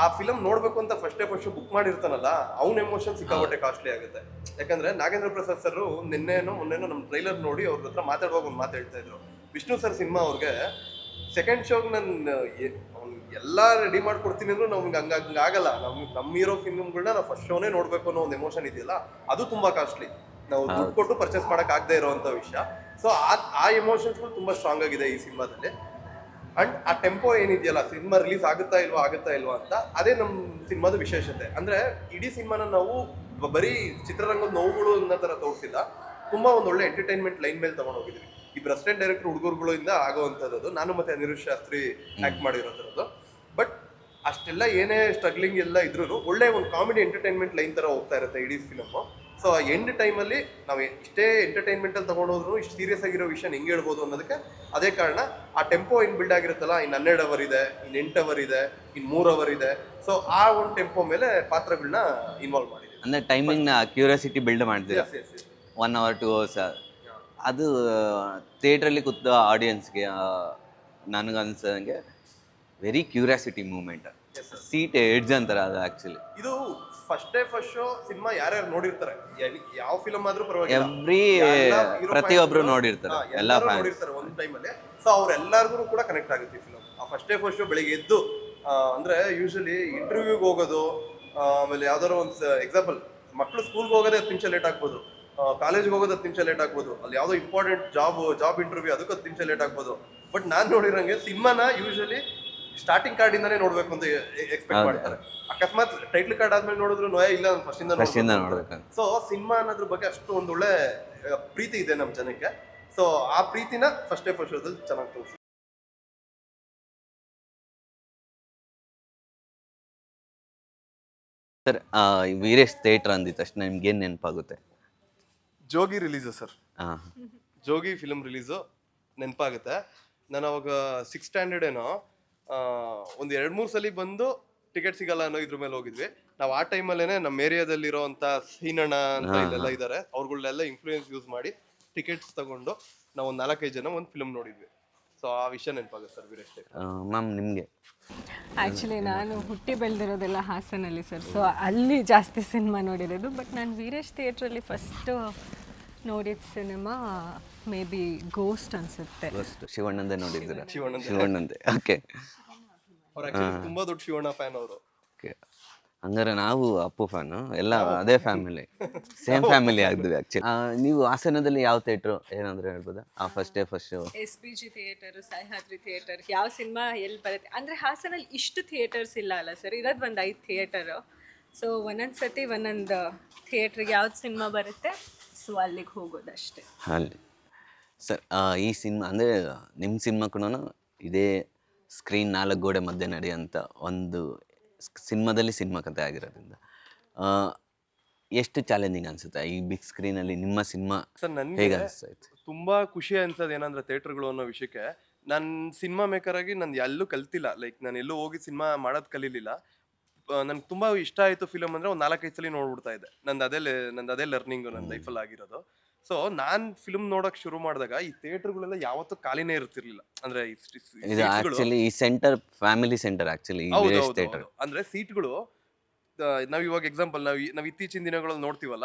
S2: ಆ ಫಿಲಮ್ ನೋಡ್ಬೇಕು ಅಂತ ಫಸ್ಟ್ ಬುಕ್ ಮಾಡಿರ್ತಾನಲ್ಲ, ಅವ್ನ ಎಮೋಷನ್ ಸಿಕ್ಕಾಪಟ್ಟೆ ಕಾಸ್ಟ್ಲಿ ಆಗುತ್ತೆ. ಯಾಕಂದ್ರೆ ನಾಗೇಂದ್ರ ಪ್ರಸಾದ್ ಸರ್ ಮೊನ್ನೆನೋ ನಮ್ಮ ಟ್ರೈಲರ್ ನೋಡಿ ಅವ್ರ ಹತ್ರ ಮಾತಾಡುವಾಗ ಒಂದು ಮಾತು ಹೇಳ್ತಾ ಇದ್ರು. ವಿಷ್ಣು ಸರ್ ಸಿನಿಮಾ ಅವ್ರಿಗೆ ಸೆಕೆಂಡ್ ಶೋಗೆ ನಾನು ಎಲ್ಲ ರೆಡಿ ಮಾಡ್ಕೊಡ್ತೀನಿ ಅಂದ್ರೂ ನಮ್ಗೆ ಹಂಗಾಗಲ್ಲ. ನಮ್ಮ ಹೀರೋ ಫಿಲ್ಮ್ಗಳನ್ನ ನಾವು ಫಸ್ಟ್ ಶೋನೇ ನೋಡ್ಬೇಕು ಅನ್ನೋ ಒಂದು ಎಮೋಷನ್ ಇದೆಯಲ್ಲ, ಅದು ತುಂಬಾ ಕಾಸ್ಟ್ಲಿ. ನಾವು ದುಡ್ಡು ಕೊಟ್ಟು ಪರ್ಚೇಸ್ ಮಾಡಕ್ ಆಗದೆ ಇರೋಂಥ ವಿಷಯ. ಸೊ ಆ ಎಮೋಷನ್ಸ್ಗಳು ತುಂಬಾ ಸ್ಟ್ರಾಂಗ್ ಆಗಿದೆ ಈ ಸಿನಿಮಾದಲ್ಲಿ. ಅಂಡ್ ಆ ಟೆಂಪೋ ಏನಿದೆಯಲ್ಲ, ಸಿನಿಮಾ ರಿಲೀಸ್ ಆಗುತ್ತಾ ಇಲ್ವಾ ಅಂತ, ಅದೇ ನಮ್ಮ ಸಿನಿಮಾದ ವಿಶೇಷತೆ. ಅಂದ್ರೆ ಇಡೀ ಸಿನಿಮಾನ ನಾವು ಬರೀ ಚಿತ್ರರಂಗದ ನೋವುಗಳು ಅನ್ನೋ ತರ ತೋರಿಸಿಲ್ಲ, ತುಂಬಾ ಒಂದು ಒಳ್ಳೆ ಎಂಟರ್ಟೈನ್ಮೆಂಟ್ ಲೈನ್ ಮೇಲೆ ತಗೊಂಡು ಹೋಗಿದ್ವಿ. ಇಬ್ಬರು ಅಸಿಸ್ಟೆಂಟ್ ಡೈರೆಕ್ಟರ್ ಹುಡುಗರುಗಳಿಂದ ಆಗುವಂಥದ್ದು, ನಾನು ಮತ್ತೆ ಅನಿರುದ್ಧ್ ಶಾಸ್ತ್ರಿ ಆಕ್ಟ್ ಮಾಡಿರೋಂಥದ್ದು. ಬಟ್ ಅಷ್ಟೆಲ್ಲ ಏನೇ ಸ್ಟ್ರಗ್ಲಿಂಗ್ ಎಲ್ಲ ಇದ್ರೂ ಒಳ್ಳೆ ಒಂದು ಕಾಮಿಡಿ ಎಂಟರ್ಟೈನ್ಮೆಂಟ್ ಲೈನ್ ತರ ಹೋಗ್ತಾ ಇರುತ್ತೆ ಇಡೀ ಫಿಲಮ್. ಸೊ ಆ ಎಂಡ್ ಟೈಮಲ್ಲಿ ನಾವು ಇಷ್ಟೇ ಎಂಟರ್ಟೈನ್ಮೆಂಟಲ್ಲಿ ತಗೊಂಡೋದ್ರು ಇಷ್ಟು ಸೀರಿಯಸ್ ಆಗಿರೋ ವಿಷಯ ಹೆಂಗೆ ಹೇಳ್ಬೋದು ಅನ್ನೋದಕ್ಕೆ ಅದೇ ಕಾರಣ. ಆ ಟೆಂಪೋ ಏನು ಬಿಲ್ಡ್ ಆಗಿರುತ್ತಲ್ಲ, ಇನ್ನು 12 ಅವರ್ ಇದೆ, ಇನ್ನು 8 ಅವರ್ ಇದೆ, ಇನ್ನು 3 ಅವರ್ ಇದೆ. ಸೊ ಆ ಒಂದು ಟೆಂಪೋ ಮೇಲೆ ಪಾತ್ರಗಳನ್ನ ಇನ್ವಾಲ್ವ್ ಮಾಡಿದ್ದೀವಿ.
S3: ಅಂದರೆ ಟೈಮಿಂಗ್ನ ಕ್ಯೂರಿಯಾಸಿಟಿ ಬಿಲ್ಡ್ ಮಾಡ್ತೀರಾ. 1 hour 2 hours ಅದು ಥಿಯೇಟ್ರಲ್ಲಿ ಕೂತ ಆಡಿಯನ್ಸ್ಗೆ ನನಗೆ ಅನ್ಸಂಗೆ very curiosity moment. Seat edge ಅಂತಾರೆ ಅದು ಆ್ಯಕ್ಚುಲಿ.
S2: ಇದು ಫಸ್ಟ್ ಶೋ ಸಿನಿಮಾ ಯಾರ್ಯಾರು ನೋಡಿರ್ತಾರೆ, ಯಾವ ಫಿಲಮ್ ಆದ್ರೂ ಪರವಾಗಿಲ್ಲ,
S3: ಪ್ರತಿಯೊಬ್ರು ನೋಡಿರ್ತಾರೆ,
S2: ಎಲ್ಲರೂ ನೋಡಿರ್ತಾರೆ ಒಂದು ಟೈಮಲ್ಲಿ. ಸೊ ಅವ್ರೆಲ್ಲರಿಗೂ ಕೂಡ ಕನೆಕ್ಟ್ ಆಗುತ್ತೆ ಈ ಫಿಲಮ್. ಆ ಫಸ್ಟ್ ಶೋ ಬೆಳಿಗ್ಗೆ ಎದ್ದು ಅಂದ್ರೆ ಯೂಶಲಿ ಇಂಟರ್ವ್ಯೂಗೆ ಹೋಗೋದು, ಆಮೇಲೆ ಯಾವ್ದಾದ್ರು ಒಂದು ಎಕ್ಸಾಂಪಲ್ ಮಕ್ಕಳು ಸ್ಕೂಲ್ಗೆ ಹೋಗೋದೇ 10 ನಿಮಿಷ ಲೇಟ್ ಆಗ್ಬೋದು, ಕಾಲೇಜ್ಗೆ ಹೋಗೋದು 10 ನಿಮಿಷ ಲೇಟ್ ಆಗ್ಬೋದು, ಅಲ್ಲಿ ಯಾವುದೋ ಇಂಪಾರ್ಟೆಂಟ್ ಜಾಬ್ ಇಂಟರ್ವ್ಯೂ ಅದಕ್ಕೆ 10 ನಿಮಿಷ ಲೇಟ್ ಆಗ್ಬೋದು. ಬಟ್ ನಾನು ನೋಡಿರಂಗೆ ಸಿನಿಮಾನ ಯೂಶಲಿ ಸ್ಟಾರ್ಟಿಂಗ್ ಕಾರ್ಡ್ ಇಂದಾನೇ ನೋಡ್ಬೇಕು ಅಂತ ಎಕ್ಸ್ಪೆಕ್ಟ್ ಮಾಡ್ತಾರೆ. ಅಕಸ್ಮಾತ್ ಟೈಟ್ಲ್ ಕಾರ್ಡ್ ಆದ್ಮೇಲೆ ನೋಡಿದ್ರು ಇಲ್ಲ ಫಸ್ಟ್ ಇಂದ ನೋಡ್ಬೇಕು. ಸೊ ಸಿನಿಮಾ ಅನ್ನೋದ್ರ ಬಗ್ಗೆ ಅಷ್ಟು ಒಂದು ಒಳ್ಳೆ ಪ್ರೀತಿ ಇದೆ ನಮ್ಮ ಜನಕ್ಕೆ. ಸೊ ಆ ಪ್ರೀತಿನ ಫಸ್ಟ್ ಶೋದಲ್ಲಿ ಚೆನ್ನಾಗಿ ತೋರಿಸಿ.
S3: ಸರ್, ವೀರೇಶ್ ಥಿಯೇಟರ್ ಅಂದಿದ ತಕ್ಷಣ ನಿಮ್ಗೆ ಏನು ನೆನಪಾಗುತ್ತೆ?
S2: ಜೋಗಿ ರಿಲೀಸು ಸರ್. ಜೋಗಿ ಫಿಲಮ್ ರಿಲೀಸು ನೆನಪಾಗುತ್ತೆ. ನಾನು ಅವಾಗ 6th ಸ್ಟ್ಯಾಂಡರ್ಡ್ ಏನೋ ಒಂದು 2-3 ಸಲ ಬಂದು ಟಿಕೆಟ್ ಸಿಗಲ್ಲ ಅನ್ನೋ ಇದ್ರ ಮೇಲೆ ಹೋಗಿದ್ವಿ ನಾವು. ಆ ಟೈಮಲ್ಲೇನೆ ನಮ್ಮ ಏರಿಯಾದಲ್ಲಿರೋಂಥ ಸೀನಣ್ಣ ಅಂತ ಇಲ್ಲೆಲ್ಲ ಇದ್ದಾರೆ, ಅವ್ರುಗಳನ್ನೆಲ್ಲ ಇನ್ಫ್ಲೂಯೆನ್ಸ್ ಯೂಸ್ ಮಾಡಿ ಟಿಕೆಟ್ಸ್ ತಗೊಂಡು ನಾವು ಒಂದು 4-5 ಜನ ಒಂದು ಫಿಲಮ್ ನೋಡಿದ್ವಿ. ಸೊ ಆ ವಿಷಯ ನೆನಪಾಗುತ್ತೆ ಸರ್ ವೀರೇಶ್.
S3: ಮ್ಯಾಮ್ ನಿಮಗೆ?
S4: ಆ್ಯಕ್ಚುಲಿ ನಾನು ಹುಟ್ಟಿ ಬೆಳೆದಿರೋದೆಲ್ಲ ಹಾಸನಲ್ಲಿ ಸರ್, ಸೊ ಅಲ್ಲಿ ಜಾಸ್ತಿ ಸಿನಿಮಾ ನೋಡಿರೋದು. ಬಟ್ ನಾನು ವೀರೇಶ್ ಥಿಯೇಟ್ರಲ್ಲಿ ಫಸ್ಟು ನೋಡಿದ ಸಿನಿಮಾ ಮೇ ಬಿ ಗೋಸ್ಟ್ ಅನ್ಸುತ್ತೆ.
S3: ಶಿವಣ್ಣಂದೇ ನೋಡಿದ್ದೀರಾ? ಶಿವಣ್ಣಂದೇ. ಓಕೆ.
S2: ಅವ್ರು ತುಂಬಾ ದೊಡ್ಡ ಶಿವಣ್ಣ ಫ್ಯಾನ್ ಅವರು.
S3: ಓಕೆ, ಹಂಗಾರೆ ನಾವು ಅಪ್ಪು ಫ್ಯಾನು, ಎಲ್ಲ ಅದೇ ಫ್ಯಾಮಿಲಿ, ಸೇಮ್ ಫ್ಯಾಮಿಲಿ ಆಗಿದ್ವಿ ಆ್ಯಕ್ಚುಲಿ. ನೀವು ಹಾಸನದಲ್ಲಿ ಯಾವ ಥಿಯೇಟ್ರು ಏನಾದರೂ ಹೇಳ್ಬೋದಾ? ಆ first show
S4: SPG theatre, Sahyadri theatre, ಯಾವ ಸಿನಿಮಾ ಎಲ್ಲಿ ಬರುತ್ತೆ ಅಂದರೆ ಹಾಸನಲ್ಲಿ ಇಷ್ಟು ಥಿಯೇಟರ್ಸ್ ಇಲ್ಲ ಅಲ್ಲ ಸರ್, ಇರೋದು ಒಂದು 5 ಥಿಯೇಟರು. ಸೊ ಒಂದೊಂದು ಸತಿ ಒಂದೊಂದು ಥಿಯೇಟ್ರಿಗೆ ಯಾವ್ದು ಸಿನಿಮಾ ಬರುತ್ತೆ ಸೊ ಅಲ್ಲಿಗೆ ಹೋಗೋದಷ್ಟೇ.
S3: ಅಲ್ಲಿ ಸರ್, ಈ ಸಿನಿಮಾ ಅಂದರೆ ನಿಮ್ಮ ಸಿನಿಮಾ ಕೂಡ ಇದೇ ಸ್ಕ್ರೀನ್ 4 ಗೋಡೆ ಮಧ್ಯೆ ನಡೆಯೋಂಥ ಒಂದು ಸಿನಿಮಾದಲ್ಲಿ ಸಿನಿಮಾ ಕಥೆ ಆಗಿರೋದ್ರಿಂದ ಎಷ್ಟು ಚಾಲೆಂಜಿಂಗ್ ಅನಿಸುತ್ತೆ ಈ ಬಿಗ್ ಸ್ಕ್ರೀನಲ್ಲಿ ನಿಮ್ಮ ಸಿನಿಮಾ?
S2: ಸರ್
S3: ಹೇಗೆ
S2: ನನಗೆ
S3: ಅನಿಸ್ತಾಯಿತ್ತು?
S2: ತುಂಬಾ ಖುಷಿ ಅನ್ಸೋದು ಏನಂದ್ರೆ ಥಿಯೇಟರ್ಗಳು ಅನ್ನೋ ವಿಷಯಕ್ಕೆ. ನಾನು ಸಿನಿಮಾ ಮೇಕರ್ ಆಗಿ ನಾನು ಎಲ್ಲೂ ಕಲ್ತಿಲ್ಲ, ಲೈಕ್ ನಾನು ಎಲ್ಲೂ ಹೋಗಿ ಸಿನಿಮಾ ಮಾಡೋದು ಕಲೀಲಿಲ್ಲ. ನನ್ಗೆ ತುಂಬ ಇಷ್ಟ ಆಯಿತು ಫಿಲಮ್ ಅಂದರೆ ಒಂದು 4-5 ಸಲ ನೋಡ್ಬಿಡ್ತಾ ಇದ್ದೆ. ನಂದು ಅದೇ ಲರ್ನಿಂಗು ನನ್ನ ಲೈಫಲ್ಲಿ ಆಗಿರೋದು. ಸೊ ನಾನು ಫಿಲ್ಮ್ ನೋಡೋಕೆ ಶುರು ಮಾಡಿದಾಗ ಈ ಥಿಯೇಟರ್ಗಳೆಲ್ಲ ಯಾವತ್ತೂ ಖಾಲಿನೇ ಇರ್ತಿರ್ಲಿಲ್ಲ. ಅಂದರೆ
S3: ಇದು ಆ್ಯಕ್ಚುಲಿ ಈ centre family centre actually theatre.
S2: ಅಂದರೆ ಸೀಟ್ಗಳು ನಾವು ಇವಾಗ ಎಕ್ಸಾಂಪಲ್ ನಾವು ಇತ್ತೀಚಿನ ದಿನಗಳಲ್ಲಿ ನೋಡ್ತೀವಲ್ಲ,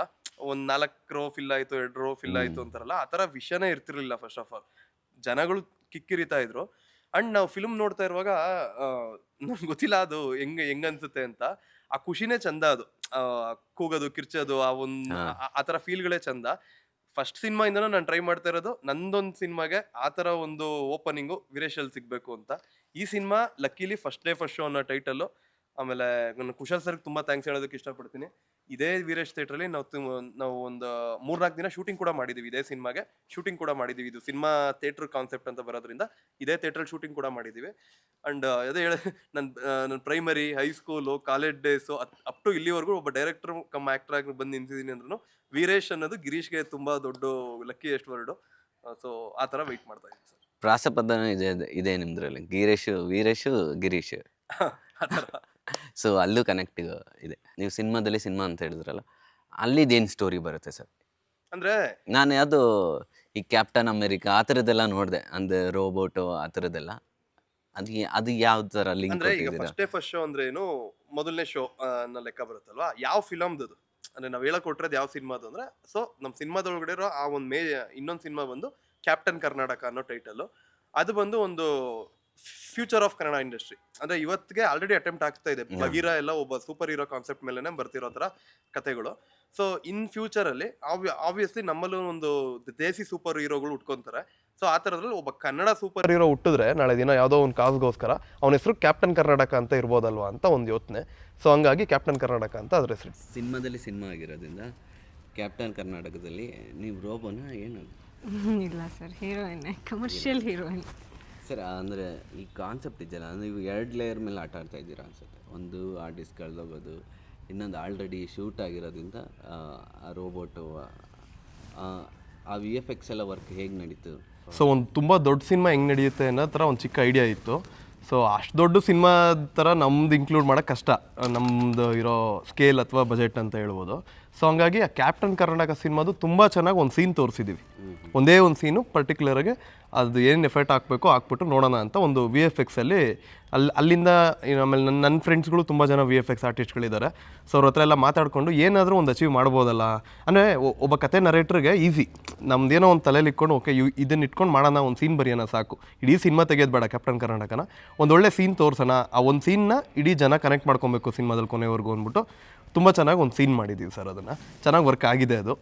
S2: ಒಂದು 4 ರೋ ಫಿಲ್ ಆಯಿತು, 2 ರೋ ಫಿಲ್ ಆಯಿತು ಅಂತಾರಲ್ಲ, ಆ ಥರ ವಿಷಯನೇ ಇರ್ತಿರ್ಲಿಲ್ಲ. ಫಸ್ಟ್ ಆಫ್ ಆಲ್ ಜನಗಳು ಕಿಕ್ಕಿರಿತಾ ಇದ್ರು. ಅಂಡ್ ನಾವು ಫಿಲ್ಮ್ ನೋಡ್ತಾ ಇರುವಾಗ ನಮ್ಗೆ ಗೊತ್ತಿಲ್ಲ ಅದು ಹೆಂಗ್ ಅನ್ಸುತ್ತೆ ಅಂತ. ಆ ಖುಷಿನೇ ಚಂದ, ಅದು ಕೂಗೋದು, ಕಿರ್ಚೋದು, ಆ ಥರ ಫೀಲ್ಗಳೇ ಚಂದ. ಫಸ್ಟ್ ಸಿನಿಮಾ ಇಂದನೂ ನಾನು ಟ್ರೈ ಮಾಡ್ತಾ ಇರೋದು ನಂದೊಂದು ಸಿನಿಮಾಗೆ ಆ ಥರ ಒಂದು ಓಪನಿಂಗು ವೀರೇಶಲ್ಲಿ ಸಿಗಬೇಕು ಅಂತ. ಈ ಸಿನಿಮಾ ಲಕ್ಕಿಲಿ ಫಸ್ಟ್ ಶೋ ಅನ್ನೋ ಟೈಟಲ್ಲು. ಆಮೇಲೆ ನಾನು ಕುಶಲ್ ಸರ್ಗೆ ತುಂಬ ಥ್ಯಾಂಕ್ಸ್ ಹೇಳೋದಕ್ಕೆ ಇಷ್ಟಪಡ್ತೀನಿ. ಇದೇ ವೀರೇಶ್ ಥಿಯೇಟ್ರಲ್ಲಿ ನಾವು ಒಂದು 3-4 ದಿನ ಶೂಟಿಂಗ್ ಕೂಡ ಮಾಡಿದ್ದೀವಿ. ಇದೇ ಸಿನಿಮಾಗೆ ಶೂಟಿಂಗ್ ಕೂಡ ಮಾಡಿದ್ದೀವಿ. ಇದು ಸಿನಿಮಾ ಥಿಯೇಟ್ರ್ ಕಾನ್ಸೆಪ್ಟ್ ಅಂತ ಬರೋದ್ರಿಂದ ಇದೇ ಥಿಯೇಟ್ರಲ್ಲಿ ಶೂಟಿಂಗ್ ಕೂಡ ಮಾಡಿದ್ದೀವಿ. ಆ್ಯಂಡ್ ಅದೇ ನನ್ನ primary, high school, college days up to ಇಲ್ಲಿವರೆಗೂ ಒಬ್ಬ ಡೈರೆಕ್ಟರ್ ಕಮ್ ಆ್ಯಕ್ಟರ್ ಆಗಿ ಬಂದು ನಿಂತಿದ್ದೀನಿ ಅಂದ್ರೂ ವೀರೇಶ್ ಅನ್ನೋದು ಗಿರೀಶ್ಗೆ ತುಂಬ ದೊಡ್ಡ ಲಕ್ಕಿಯೆಸ್ಟ್ ವರ್ಡು. ಸೊ ಆ ಥರ ವೆಯ್ಟ್ ಮಾಡ್ತಾ ಇದ್ದೀನಿ ಸರ್.
S3: ಪ್ರಾಸಪದನೂ ಇದೆ ನಿಮ್ದ್ರಲ್ಲಿ, ವೀರೇಶು ಗಿರೀಶ್.
S2: ಆ ಥರ
S3: ಸೊ ಅಲ್ಲೂ ಕನೆಕ್ಟ್ ಇದೆ. ನೀವು ಸಿನಿಮಾದಲ್ಲಿ ಸಿನಿಮಾ ಅಂತ ಹೇಳಿದ್ರಲ್ಲ, ಅಲ್ಲಿದೇನು ಸ್ಟೋರಿ ಬರುತ್ತೆ ಸರ್?
S2: ಅಂದರೆ
S3: ನಾನು ಯಾವುದು ಈ ಕ್ಯಾಪ್ಟನ್ ಅಮೆರಿಕಾ ಆ ಥರದ್ದೆಲ್ಲ ನೋಡಿದೆ, ಅಂದರೆ ರೋಬೋಟು ಆ ಥರದ್ದೆಲ್ಲ. ಅದು ಯಾವ ಥರ ಲಿಂಕ್
S2: ಅಂದರೆ ಈಗ ಫಸ್ಟ್ ಶೋ ಅಂದರೆ ಏನು, ಮೊದಲನೇ ಶೋ ಅನ್ನೋ ಲೆಕ್ಕ ಬರುತ್ತಲ್ವಾ, ಯಾವ ಫಿಲಮ್ದು ಅಂದರೆ ನಾವು ಹೇಳಕ್ ಕೊಟ್ಟಿರೋದು ಯಾವ ಸಿನಿಮಾದು ಅಂದರೆ, ಸೊ ನಮ್ಮ ಸಿನಿಮಾದೊಳಗಡೆ ಇರೋ ಆ ಒಂದು ಇನ್ನೊಂದು ಸಿನಿಮಾ ಬಂದು ಕ್ಯಾಪ್ಟನ್ ಕರ್ನಾಟಕ ಅನ್ನೋ ಟೈಟಲ್ಲು. ಅದು ಬಂದು ಒಂದು ಫ್ಯೂಚರ್ ಆಫ್ ಕನ್ನಡ ಇಂಡಸ್ಟ್ರಿ. ಅಂದರೆ ಇವತ್ತಿಗೆ ಆಲ್ರೆಡಿ ಅಟೆಂಪ್ಟ್ ಆಗ್ತಾ ಇದೆ. ಬಗೀರಾ ಎಲ್ಲ ಒಬ್ಬ ಸೂಪರ್ ಹೀರೋ ಕಾನ್ಸೆಪ್ಟ್ ಮೇಲೆನೆ ಬರ್ತಿರೋ ಥರ ಕತೆಗಳು. ಸೊ ಇನ್ ಫ್ಯೂಚರಲ್ಲಿ ಆಬ್ವಿಯಸ್ಲಿ ನಮ್ಮಲ್ಲೂ ಒಂದು ದೇಸಿ ಸೂಪರ್ ಹೀರೋಗಳು ಉಟ್ಕೊಂತಾರೆ. ಸೊ ಆ ಥರದ್ರಲ್ಲಿ ಒಬ್ಬ ಕನ್ನಡ ಸೂಪರ್ ಹೀರೋ ಹುಟ್ಟಿದ್ರೆ ನಾಳೆ ದಿನ ಯಾವುದೋ ಒಂದು ಕಾಸ್ಗೋಸ್ಕರ ಅವನ ಹೆಸರು ಕ್ಯಾಪ್ಟನ್ ಕರ್ನಾಟಕ ಅಂತ ಇರ್ಬೋದಲ್ವಾ ಅಂತ ಒಂದು ಯೋಚನೆ. ಸೊ ಹಂಗಾಗಿ ಕ್ಯಾಪ್ಟನ್ ಕರ್ನಾಟಕ ಅಂತ ಅದ್ರ ಹೆಸರು.
S3: ಸಿನಿಮಾದಲ್ಲಿ ಸಿನಿಮಾ ಆಗಿರೋದ್ರಿಂದ ಕ್ಯಾಪ್ಟನ್ ಕರ್ನಾಟಕದಲ್ಲಿ ನೀವು ರೋಬೋನ ಏನು?
S4: ಇಲ್ಲ sir, heroine, commercial heroine
S3: sir. ಅಂದರೆ ಈ ಕಾನ್ಸೆಪ್ಟ್ ಇದೆಯಲ್ಲ, ನೀವು 2 ಲೇಯರ್ ಮೇಲೆ ಆಟ ಆಡ್ತಾ ಇದ್ದೀರಾ ಅನ್ಸುತ್ತೆ. ಒಂದು ಆರ್ಟಿಸ್ಟ್ ಕಳೆದೋಗೋದು, ಇನ್ನೊಂದು ಆಲ್ರೆಡಿ ಶೂಟ್ ಆಗಿರೋದ್ರಿಂದ ಆ ರೋಬೋಟು, ಆ VFX ಎಲ್ಲ ವರ್ಕ್ ಹೇಗೆ ನಡೀತು?
S2: ಸೊ ಒಂದು ತುಂಬ ದೊಡ್ಡ ಸಿನಿಮಾ ಹೆಂಗೆ ನಡೆಯುತ್ತೆ ಅನ್ನೋ ಥರ ಒಂದು ಚಿಕ್ಕ ಐಡಿಯಾ ಇತ್ತು. ಸೊ ಅಷ್ಟು ದೊಡ್ಡ ಸಿನಿಮಾ ಥರ ನಮ್ದು ಇನ್ಕ್ಲೂಡ್ ಮಾಡೋಕ್ಕೆ ಕಷ್ಟ, ನಮ್ಮದು ಇರೋ ಸ್ಕೇಲ್ ಅಥವಾ ಬಜೆಟ್ ಅಂತ ಹೇಳ್ಬೋದು. ಸೊ ಹಂಗಾಗಿ ಆ ಕ್ಯಾಪ್ಟನ್ ಕರ್ನಾಟಕ ಸಿನಿಮಾದು ತುಂಬ ಚೆನ್ನಾಗಿ ಒಂದು ಸೀನ್ ತೋರಿಸಿದ್ದೀವಿ. ಒಂದೇ ಒಂದು ಸೀನು ಪರ್ಟಿಕ್ಯುಲರಾಗಿ ಅದು ಏನು ಎಫೆಕ್ಟ್ ಹಾಕಬೇಕು ಹಾಕ್ಬಿಟ್ಟು ನೋಡೋಣ ಅಂತ ಒಂದು VFX ಅಲ್ಲಿ ಅಲ್ಲಿಂದ ಆಮೇಲೆ ನನ್ನ ಫ್ರೆಂಡ್ಸ್ಗಳು ತುಂಬ ಜನ VFX ಆರ್ಟಿಸ್ಟ್ಗಳಿದ್ದಾರೆ. ಸೊ ಅವ್ರ ಹತ್ರ ಎಲ್ಲ ಮಾತಾಡಿಕೊಂಡು ಏನಾದರೂ ಒಂದು ಅಚೀವ್ ಮಾಡ್ಬೋದಲ್ಲ. ಅಂದರೆ ಒಬ್ಬ ಕತೆ ನರೇಟ್ರಿಗೆ ಈಸಿ, ನಮ್ದೇನೋ ಒಂದು ತಲೆಯಲ್ಲಿ ಇಟ್ಕೊಂಡು ಓಕೆ ಇದನ್ನ ಇಟ್ಕೊಂಡು ಮಾಡೋಣ, ಒಂದು ಸೀನ್ ಬರೆಯೋಣ ಸಾಕು, ಇಡೀ ಸಿನಿಮಾ ತೆಗೆಯೋದು ಬೇಡ, ಕ್ಯಾಪ್ಟನ್ ಕರ್ನಾಟಕನ ಒಂದೊಳ್ಳೆ ಸೀನ್ ತೋರಿಸೋಣ, ಆ ಒಂದು ಸೀನ್ನ ಇಡೀ ಜನ ಕನೆಕ್ಟ್ ಮಾಡ್ಕೊಬೇಕು ಸಿನಿಮಾದಲ್ಲಿ ಕೊನೆವರೆಗೂ ಅಂದ್ಬಿಟ್ಟು ತುಂಬ ಚೆನ್ನಾಗಿ ಒಂದು ಸೀನ್ ಮಾಡಿದ್ದೀವಿ ಸರ್. ಅದನ್ನು ಚೆನ್ನಾಗಿ ವರ್ಕ್ ಆಗಿದೆ ಅದು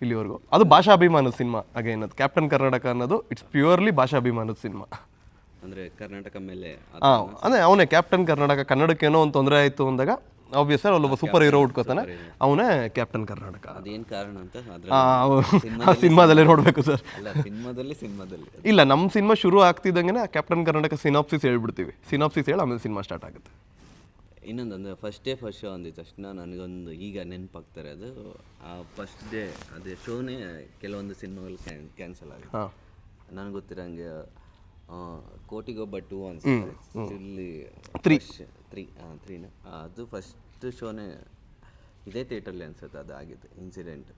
S2: ಇಲ್ಲಿವರೆಗೂ. ಅದು ಭಾಷಾಭಿಮಾನದ ಸಿನಿಮಾ ಅಗೇನ್. ಅದು ಕ್ಯಾಪ್ಟನ್ ಕರ್ನಾಟಕ ಅನ್ನೋದು ಇಟ್ಸ್ ಪ್ಯೂರ್ಲಿ ಭಾಷಾಭಿಮಾನದ ಸಿನಿಮಾ.
S3: ಅಂದರೆ ಕರ್ನಾಟಕ ಮೇಲೆ
S2: ಅಂದರೆ ಅವನೇ ಕ್ಯಾಪ್ಟನ್ ಕರ್ನಾಟಕ. ಕನ್ನಡಕ್ಕೆ ಏನೋ ಒಂದು ತೊಂದರೆ ಆಯಿತು ಅಂದಾಗ ಆಬ್ವಿಯಸ್ ಅಲ್ಲೊಬ್ಬ ಸೂಪರ್ ಹೀರೋ ಉಟ್ಕೋತಾನೆ, ಅವನೇ ಕ್ಯಾಪ್ಟನ್ ಕರ್ನಾಟಕ.
S3: ಅದೇನು ಕಾರಣ ಅಂತ
S2: ಸಿನಿಮಾದಲ್ಲೇ ನೋಡಬೇಕು ಸರ್.
S3: ಸಿನಿಮಾದಲ್ಲಿ
S2: ಇಲ್ಲ, ನಮ್ಮ ಸಿನಿಮಾ ಶುರು ಆಗ್ತಿದ್ದಂಗೆ ಕ್ಯಾಪ್ಟನ್ ಕರ್ನಾಟಕ ಸಿನಾಪ್ಸಿಸ್ ಹೇಳ್ಬಿಡ್ತೀವಿ. ಸಿನಾಪ್ಸಿಸ್ ಹೇಳಿ ಆಮೇಲೆ ಸಿನಿಮಾ ಸ್ಟಾರ್ಟ್ ಆಗುತ್ತೆ.
S3: ಇನ್ನೊಂದು ಅಂದರೆ ಫಸ್ಟ್ ಶೋ ಅಂದಿದ ತಕ್ಷಣ ನನಗೊಂದು ಈಗ ನೆನಪಾಗ್ತಾರೆ, ಅದು ಆ ಫಸ್ಟ್ ಡೇ ಅದೇ ಶೋನೇ ಕೆಲವೊಂದು ಸಿನಿಮಾಗಳು ಕ್ಯಾನ್ಸಲ್ ಆಗುತ್ತೆ. ನನಗೆ ಗೊತ್ತಿರೋಂಗೆ ಕೋಟಿಗೊಬ್ಬ 2 ಅನ್ಸುತ್ತೆ, ಇಲ್ಲಿ 3 ಅದು ಫಸ್ಟ್ ಶೋನೇ ಇದೇ ಥಿಯೇಟ್ರಲ್ಲಿ ಅನ್ಸುತ್ತೆ ಅದು ಆಗಿದ್ದು ಇನ್ಸಿಡೆಂಟ್.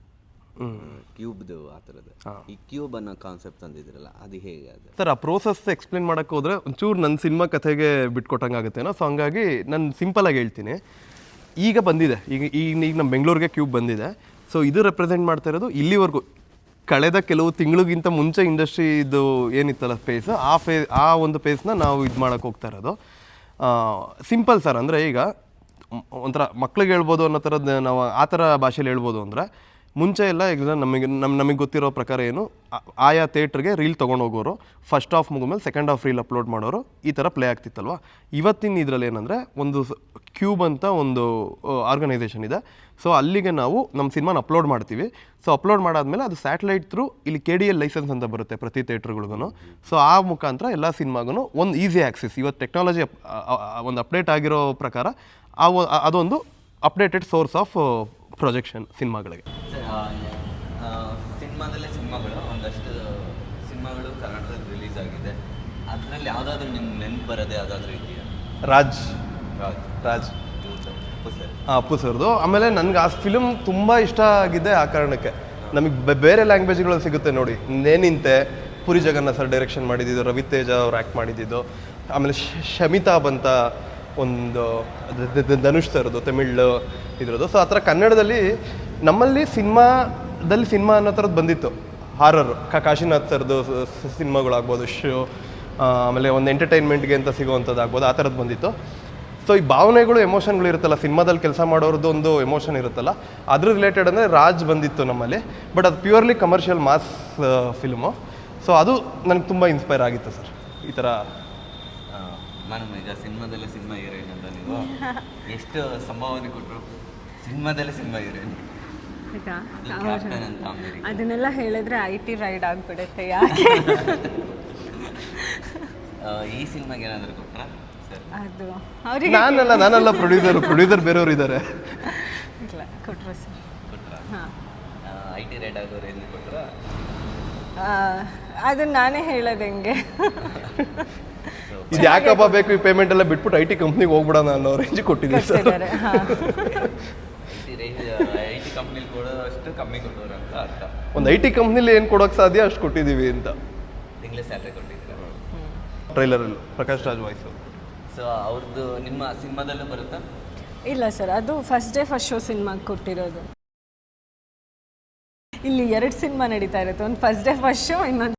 S3: ಕ್ಯೂಬ್ದು ಆ ಥರದ್ದು. ಈ ಕ್ಯೂಬ್ ಅನ್ನೋ ಕಾನ್ಸೆಪ್ಟ್ ತಂದಿದ್ರಲ್ಲ, ಅದು ಹೇಗೆ? ಅದು
S2: ಸರ್ ಆ ಪ್ರೋಸೆಸ್ ಎಕ್ಸ್ಪ್ಲೇನ್ ಮಾಡೋಕ್ಕೆ ಹೋದರೆ ಒಂಚೂರು ನನ್ನ ಸಿನಿಮಾ ಕಥೆಗೆ ಬಿಟ್ಕೊಟ್ಟಂಗೆ ಆಗುತ್ತೇನೋ. ಸೊ ಹಂಗಾಗಿ ನಾನು ಸಿಂಪಲಾಗಿ ಹೇಳ್ತೀನಿ. ಈಗ ಬಂದಿದೆ, ಈಗ ನಮ್ಮ ಬೆಂಗಳೂರಿಗೆ ಕ್ಯೂಬ್ ಬಂದಿದೆ. ಸೊ ಇದು ರೆಪ್ರೆಸೆಂಟ್ ಮಾಡ್ತಾ ಇರೋದು ಇಲ್ಲಿವರೆಗೂ ಕಳೆದ ಕೆಲವು ತಿಂಗಳಿಗಿಂತ ಮುಂಚೆ ಇಂಡಸ್ಟ್ರಿ ಇದು ಏನಿತ್ತಲ್ಲ ಫೇಸ್, ಆ ಒಂದು ಫೇಸ್ನ ನಾವು ಇದು ಮಾಡೋಕ್ಕೆ ಹೋಗ್ತಾ ಇರೋದು. Simple sir. ಅಂದರೆ ಈಗ ಒಂಥರ ಮಕ್ಳಿಗೆ ಹೇಳ್ಬೋದು ಅನ್ನೋ ಥರದ್ದು ನಾವು ಆ ಥರ ಭಾಷೆಯಲ್ಲಿ ಹೇಳ್ಬೋದು. ಅಂದರೆ ಮುಂಚೆ ಎಲ್ಲ ಎಕ್ಸಾಮ್ ನಮಗೆ ಗೊತ್ತಿರೋ ಪ್ರಕಾರ ಏನು, ಆಯಾ ಥಿಯೇಟ್ರಿಗೆ ರೀಲ್ ತೊಗೊಂಡೋಗೋರು, ಫಸ್ಟ್ ಹಾಫ್ ಮುಗಿದ್ಮೇಲೆ ಸೆಕೆಂಡ್ ಹಾಫ್ ರೀಲ್ ಅಪ್ಲೋಡ್ ಮಾಡೋರು, ಈ ಥರ ಪ್ಲೇ ಆಗ್ತಿತ್ತಲ್ವ. ಇವತ್ತಿನ ಇದರಲ್ಲಿ ಏನಂದರೆ ಒಂದು ಕ್ಯೂಬ್ ಅಂತ ಒಂದು ಆರ್ಗನೈಸೇಷನ್ ಇದೆ. ಸೊ ಅಲ್ಲಿಗೆ ನಾವು ನಮ್ಮ ಸಿನಿಮಾನ ಅಪ್ಲೋಡ್ ಮಾಡ್ತೀವಿ. ಸೊ ಅಪ್ಲೋಡ್ ಮಾಡಾದ್ಮೇಲೆ ಅದು ಸ್ಯಾಟಲೈಟ್ ಥ್ರೂ ಇಲ್ಲಿ KDL ಲೈಸೆನ್ಸ್ ಅಂತ ಬರುತ್ತೆ ಪ್ರತಿ ಥಿಯೇಟ್ರ್ಗಳಿಗೂ. ಸೊ ಆ ಮುಖಾಂತರ ಎಲ್ಲ ಸಿನಿಮಾಗೂ ಒಂದು ಈಸಿ ಆ್ಯಕ್ಸೆಸ್. ಇವತ್ತು ಟೆಕ್ನಾಲಜಿ ಒಂದು ಅಪ್ಡೇಟ್ ಆಗಿರೋ ಪ್ರಕಾರ ಅದೊಂದು ಅಪ್ಡೇಟೆಡ್ ಸೋರ್ಸ್ ಆಫ್ ಪ್ರೊಜೆಕ್ಷನ್ ಸಿನಿಮಾಗಳಿಗೆ.
S3: ಸಿನಿಮಾಗಳು ಒಂದಷ್ಟು ಸಿನಿಮಾಗಳು ಕನ್ನಡದಲ್ಲಿ ರಿಲೀಸ್ ಆಗಿದೆ. ಅದರಲ್ಲಿ ಯಾವುದಾದ್ರೂ ನಿಮ್ಗೆ ನೆನಪು ಬರೋದೇ ಯಾವುದಾದ್ರೂ ಇದೆಯಾ?
S2: ರಾಜ್ ಅಪ್ಪು ಸರ್ದು. ಆಮೇಲೆ ನನಗೆ ಆ ಫಿಲ್ಮ್ ತುಂಬ ಇಷ್ಟ ಆಗಿದೆ ಆ ಕಾರಣಕ್ಕೆ. ನಮಗೆ ಬೇರೆ ಲ್ಯಾಂಗ್ವೇಜ್ಗಳಲ್ಲಿ ಸಿಗುತ್ತೆ ನೋಡಿ. ನೇನಿಂತೆ ಪುರಿ ಜಗನ್ನಾಥ್ ಸರ್ ಡೈರೆಕ್ಷನ್ ಮಾಡಿದ್ದು, ರವಿ ತೇಜ ಅವ್ರು ಆ್ಯಕ್ಟ್ ಮಾಡಿದ್ದು. ಆಮೇಲೆ ಶಮಿತಾಬ್ ಅಂತ ಒಂದು ಧನುಷ್ ಸರ್ದು ತಮಿಳ್ ಇದ್ರದ್ದು. ಸೊ ಆ ಥರ ಕನ್ನಡದಲ್ಲಿ ನಮ್ಮಲ್ಲಿ ಸಿನಿಮಾ ಅನ್ನೋ ಥರದ್ದು ಬಂದಿತ್ತು. ಹಾರರ್ ಕಾಶಿನಾಥ್ ಸರ್ದು ಸಿನಿಮಾಗಳಾಗ್ಬೋದು, ಆಮೇಲೆ ಒಂದು ಎಂಟರ್ಟೈನ್ಮೆಂಟ್ಗೆ ಅಂತ ಸಿಗೋವಂಥದ್ದು ಆಗ್ಬೋದು, ಆ ಥರದ್ದು ಬಂದಿತ್ತು. ಸೊ ಈ ಭಾವನೆಗಳು, ಎಮೋಷನ್ಗಳು ಇರುತ್ತಲ್ಲ, ಸಿನಿಮಾದಲ್ಲಿ ಕೆಲಸ ಮಾಡೋರದ್ದು ಒಂದು ಎಮೋಷನ್ ಇರುತ್ತಲ್ಲ, ಅದ್ರ ರಿಲೇಟೆಡ್ ಅಂದರೆ ರಾಜ್ ಬಂದಿತ್ತು ನಮ್ಮಲ್ಲಿ. ಬಟ್ ಅದು purely commercial mass film. So ಅದು ನನಗೆ ತುಂಬ ಇನ್ಸ್ಪೈರ್ ಆಗಿತ್ತು ಸರ್. ಈ ಥರ
S3: ನಾನು ಈಗ ಸಿನಿಮಾದಲ್ಲಿ ಸಿನಿಮಾ ಹೀರೋಯಿನ್ ಅಂತ ನೀವು ಎಷ್ಟು ಸಂಭಾವನೆ ಕೊಟ್ಟರು ಸಿನಿಮಾದಲ್ಲಿ ಸಿನಿಮಾ ಹೀರೋಯಿನ್
S4: ಆಯ್ತಾ
S3: ಕ್ಯಾಪ್ಟನ್ ಅಂತ ಅಮೇರಿಕ.
S4: ಅದನ್ನೆಲ್ಲ ಹೇಳಿದ್ರೆ IT ರೈಡ್ ಆಗಿಬಿಡುತ್ತೆ. ಯಾಕೆ
S3: ಈ ಸಿನಿಮಾಗೆ ಏನಾದರೂ ಕೊಟ್ರಾ ಸರ್?
S4: ಅದು ಅವ್ರಿಗೆ
S2: ನಾನಲ್ಲ ಪ್ರೊಡ್ಯೂಸರ್ ಬೇರೆಯವರು ಇದ್ದಾರೆ.
S4: ಇಲ್ಲ ಕೊಟ್ಟರು ಸರ್.
S3: ಕೊಟ್ರಾ?
S4: ಹಾಂ,
S3: IT ರೈಡ್ ಆಗೋರು ಏನು ಕೊಟ್ರಾ?
S4: ಅದನ್ನ ನಾನೇ ಹೇಳೋದು ಹೆಂಗೆ.
S2: ಇದು ಯಾಕಪ್ಪ ಬೇಕು ಈ ಪೇಮೆಂಟ್ ಎಲ್ಲ ಬಿಟ್ಬಿಟ್ಟು IT ಕಂಪ್ನಿಗೆ ಹೋಗ್ಬಿಡೋಣ ಅನ್ನೋ ರೇಂಜ್ ಕೊಟ್ಟಿದ್ದೀವಿ ಸರ್.
S4: ಕೊಟ್ಟಿದ್ದಾರೆ. ಹಾಂ,
S3: IT ಕಂಪ್ನಿಲಿ ಕೊಡೋಷ್ಟು ಕಮ್ಮಿ ಕೊಟ್ಟವ್ರು ಅಂತ ಅರ್ಥ.
S2: ಒಂದು IT ಕಂಪ್ನಿಲಿ ಏನು ಕೊಡೋಕೆ ಸಾಧ್ಯ ಅಷ್ಟು ಕೊಟ್ಟಿದ್ದೀವಿ ಅಂತ.
S3: ತಿಂಗಳ ಸ್ಯಾಲ್ರಿ ಕೊಟ್ಟಿದ್ದೀರಾ?
S2: ಟ್ರೈಲರಲ್ಲಿ ಪ್ರಕಾಶ್ ರಾಜ್ ವಾಯ್ಸು.
S3: ಸೊ ಅವ್ರದ್ದು ನಿಮ್ಮ ಸಿನಿಮಾದಲ್ಲೂ ಬರುತ್ತಾ?
S4: ಇಲ್ಲ ಸರ್, ಅದು ಫಸ್ಟ್ ಡೇ ಫಸ್ಟ್ ಶೋ ಸಿನಿಮಾಗೆ ಕೊಟ್ಟಿರೋದು. ಇಲ್ಲಿ 2 ಸಿನಿಮಾ ನಡೀತಾ ಇರುತ್ತೆ, ಒಂದು ಫಸ್ಟ್ ಡೇ ಫಸ್ಟ್ ಶೋ, ಇನ್ನೊಂದು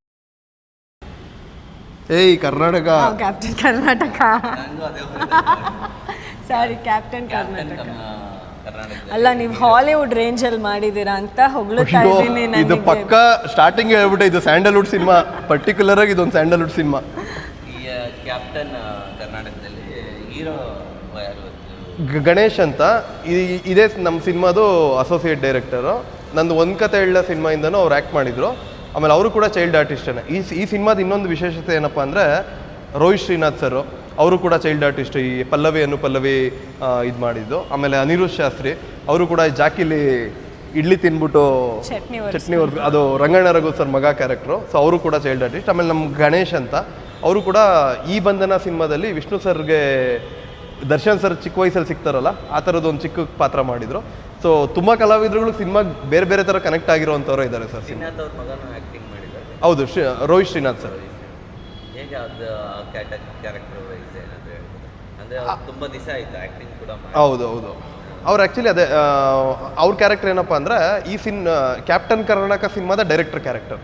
S2: ಏಯ್ ಕರ್ನಾಟಕ.
S4: ಕ್ಯಾಪ್ಟನ್ ಕರ್ನಾಟಕ.
S3: ನನಗೂ ಅದೇ
S4: ಸಾರಿ, ಕ್ಯಾಪ್ಟನ್ ಕರ್ನಾಟಕ.
S3: ಕರ್ನಾಟಕ
S4: ಅಲ್ಲ, ನೀವು ಹಾಲಿವುಡ್ ರೇಂಜಲ್ಲಿ ಮಾಡಿದ್ದೀರಾ ಅಂತ ಹೊಗಳುತ್ತಾ ಇದ್ದೀನಿ.
S2: ಇದು ಪಕ್ಕ ಸ್ಟಾರ್ಟಿಂಗ್ ಹೇಳ್ಬಿಟ್ಟೆ, ಇದು ಸ್ಯಾಂಡಲ್ವುಡ್ ಸಿನಿಮಾ, ಪರ್ಟಿಕ್ಯುಲರ್ ಆಗಿ ಇದೊಂದು ಸ್ಯಾಂಡಲ್ವುಡ್ ಸಿನಿಮಾ.
S3: ಈ ಕ್ಯಾಪ್ಟನ್ ಕರ್ನಾಟಕದಲ್ಲಿ ಹೀರೋ ಯಾರು?
S2: ಗಣೇಶ್ ಅಂತ. ಇದೇ ನಮ್ಮ ಸಿನಿಮಾದು ಅಸೋಸಿಯೇಟ್ ಡೈರೆಕ್ಟರು. ನಂದು ಒಂದು ಕತೆ ಹೇಳ ಸಿನಿಮಾಯಿಂದನೂ ಅವ್ರು ಆ್ಯಕ್ಟ್ ಮಾಡಿದರು. ಆಮೇಲೆ ಅವರು ಕೂಡ ಚೈಲ್ಡ್ ಆರ್ಟಿಸ್ಟೇ. ಈ ಸಿನಿಮಾದ ಇನ್ನೊಂದು ವಿಶೇಷತೆ ಏನಪ್ಪ ಅಂದರೆ, ರೋಹಿತ್ ಶ್ರೀನಾಥ್ ಸರ್ ಅವರು ಕೂಡ ಚೈಲ್ಡ್ ಆರ್ಟಿಸ್ಟ್. ಈ ಪಲ್ಲವಿ ಇದು ಮಾಡಿದ್ದು. ಆಮೇಲೆ ಅನಿರುದ್ಧ್ ಶಾಸ್ತ್ರಿ ಅವರು ಕೂಡ ಜಾಕಿಲಿ ಇಡ್ಲಿ ತಿನ್ಬಿಟ್ಟು ಚಟ್ನಿ ಅದು ರಂಗಣ್ಣ ರಘು ಸರ್ ಮಗ ಕ್ಯಾರೆಕ್ಟ್ರು. ಸೊ ಅವರು ಕೂಡ ಚೈಲ್ಡ್ ಆರ್ಟಿಸ್ಟ್. ಆಮೇಲೆ ನಮ್ಮ ಗಣೇಶ್ ಅಂತ ಅವರು ಕೂಡ ಈ ಬಂಧನ ಸಿನಿಮಾದಲ್ಲಿ ವಿಷ್ಣು ಸರ್ಗೆ ದರ್ಶನ್ ಸರ್ ಚಿಕ್ಕ ವಯಸ್ಸಲ್ಲಿ ಸಿಗ್ತಾರಲ್ಲ ಆ ಥರದ್ದು ಒಂದು ಚಿಕ್ಕ ಪಾತ್ರ ಮಾಡಿದರು. ಸೊ ತುಂಬ ಕಲಾವಿದರುಗಳು ಸಿನಿಮಾಗೆ ಬೇರೆ ಬೇರೆ ಥರ ಕನೆಕ್ಟ್ ಆಗಿರುವಂಥವ್ರು ಇದ್ದಾರೆ ಸರ್.
S3: ಶ್ರೀನಾಥ್ ಅವ್ರ ಮಗನೂ ಆ್ಯಕ್ಟಿಂಗ್ ಮಾಡಿದ್ದಾರೆ.
S2: ಹೌದು, ರೋಹಿತ್ ಶ್ರೀನಾಥ್ ಸರ್.
S3: ಹೇಗೆ ಅದು ಕ್ಯಾರೆಕ್ಟರ್ ವೈಸ್ ಏನಾದರೂ ಹೇಳ್ಬೋದು? ಅಂದರೆ ತುಂಬ ದಿವಸ ಆಯಿತು ಆ್ಯಕ್ಟಿಂಗ್ ಕೂಡ ಮಾಡಿ.
S2: ಹೌದು. ಅವ್ರು ಆ್ಯಕ್ಚುಲಿ ಅದೇ ಅವ್ರ ಕ್ಯಾರೆಕ್ಟರ್ ಏನಪ್ಪ ಅಂದರೆ, ಈ ಕ್ಯಾಪ್ಟನ್ ಕರ್ನಾಟಕ ಸಿನಿಮಾದ ಡೈರೆಕ್ಟರ್ ಕ್ಯಾರೆಕ್ಟರ್.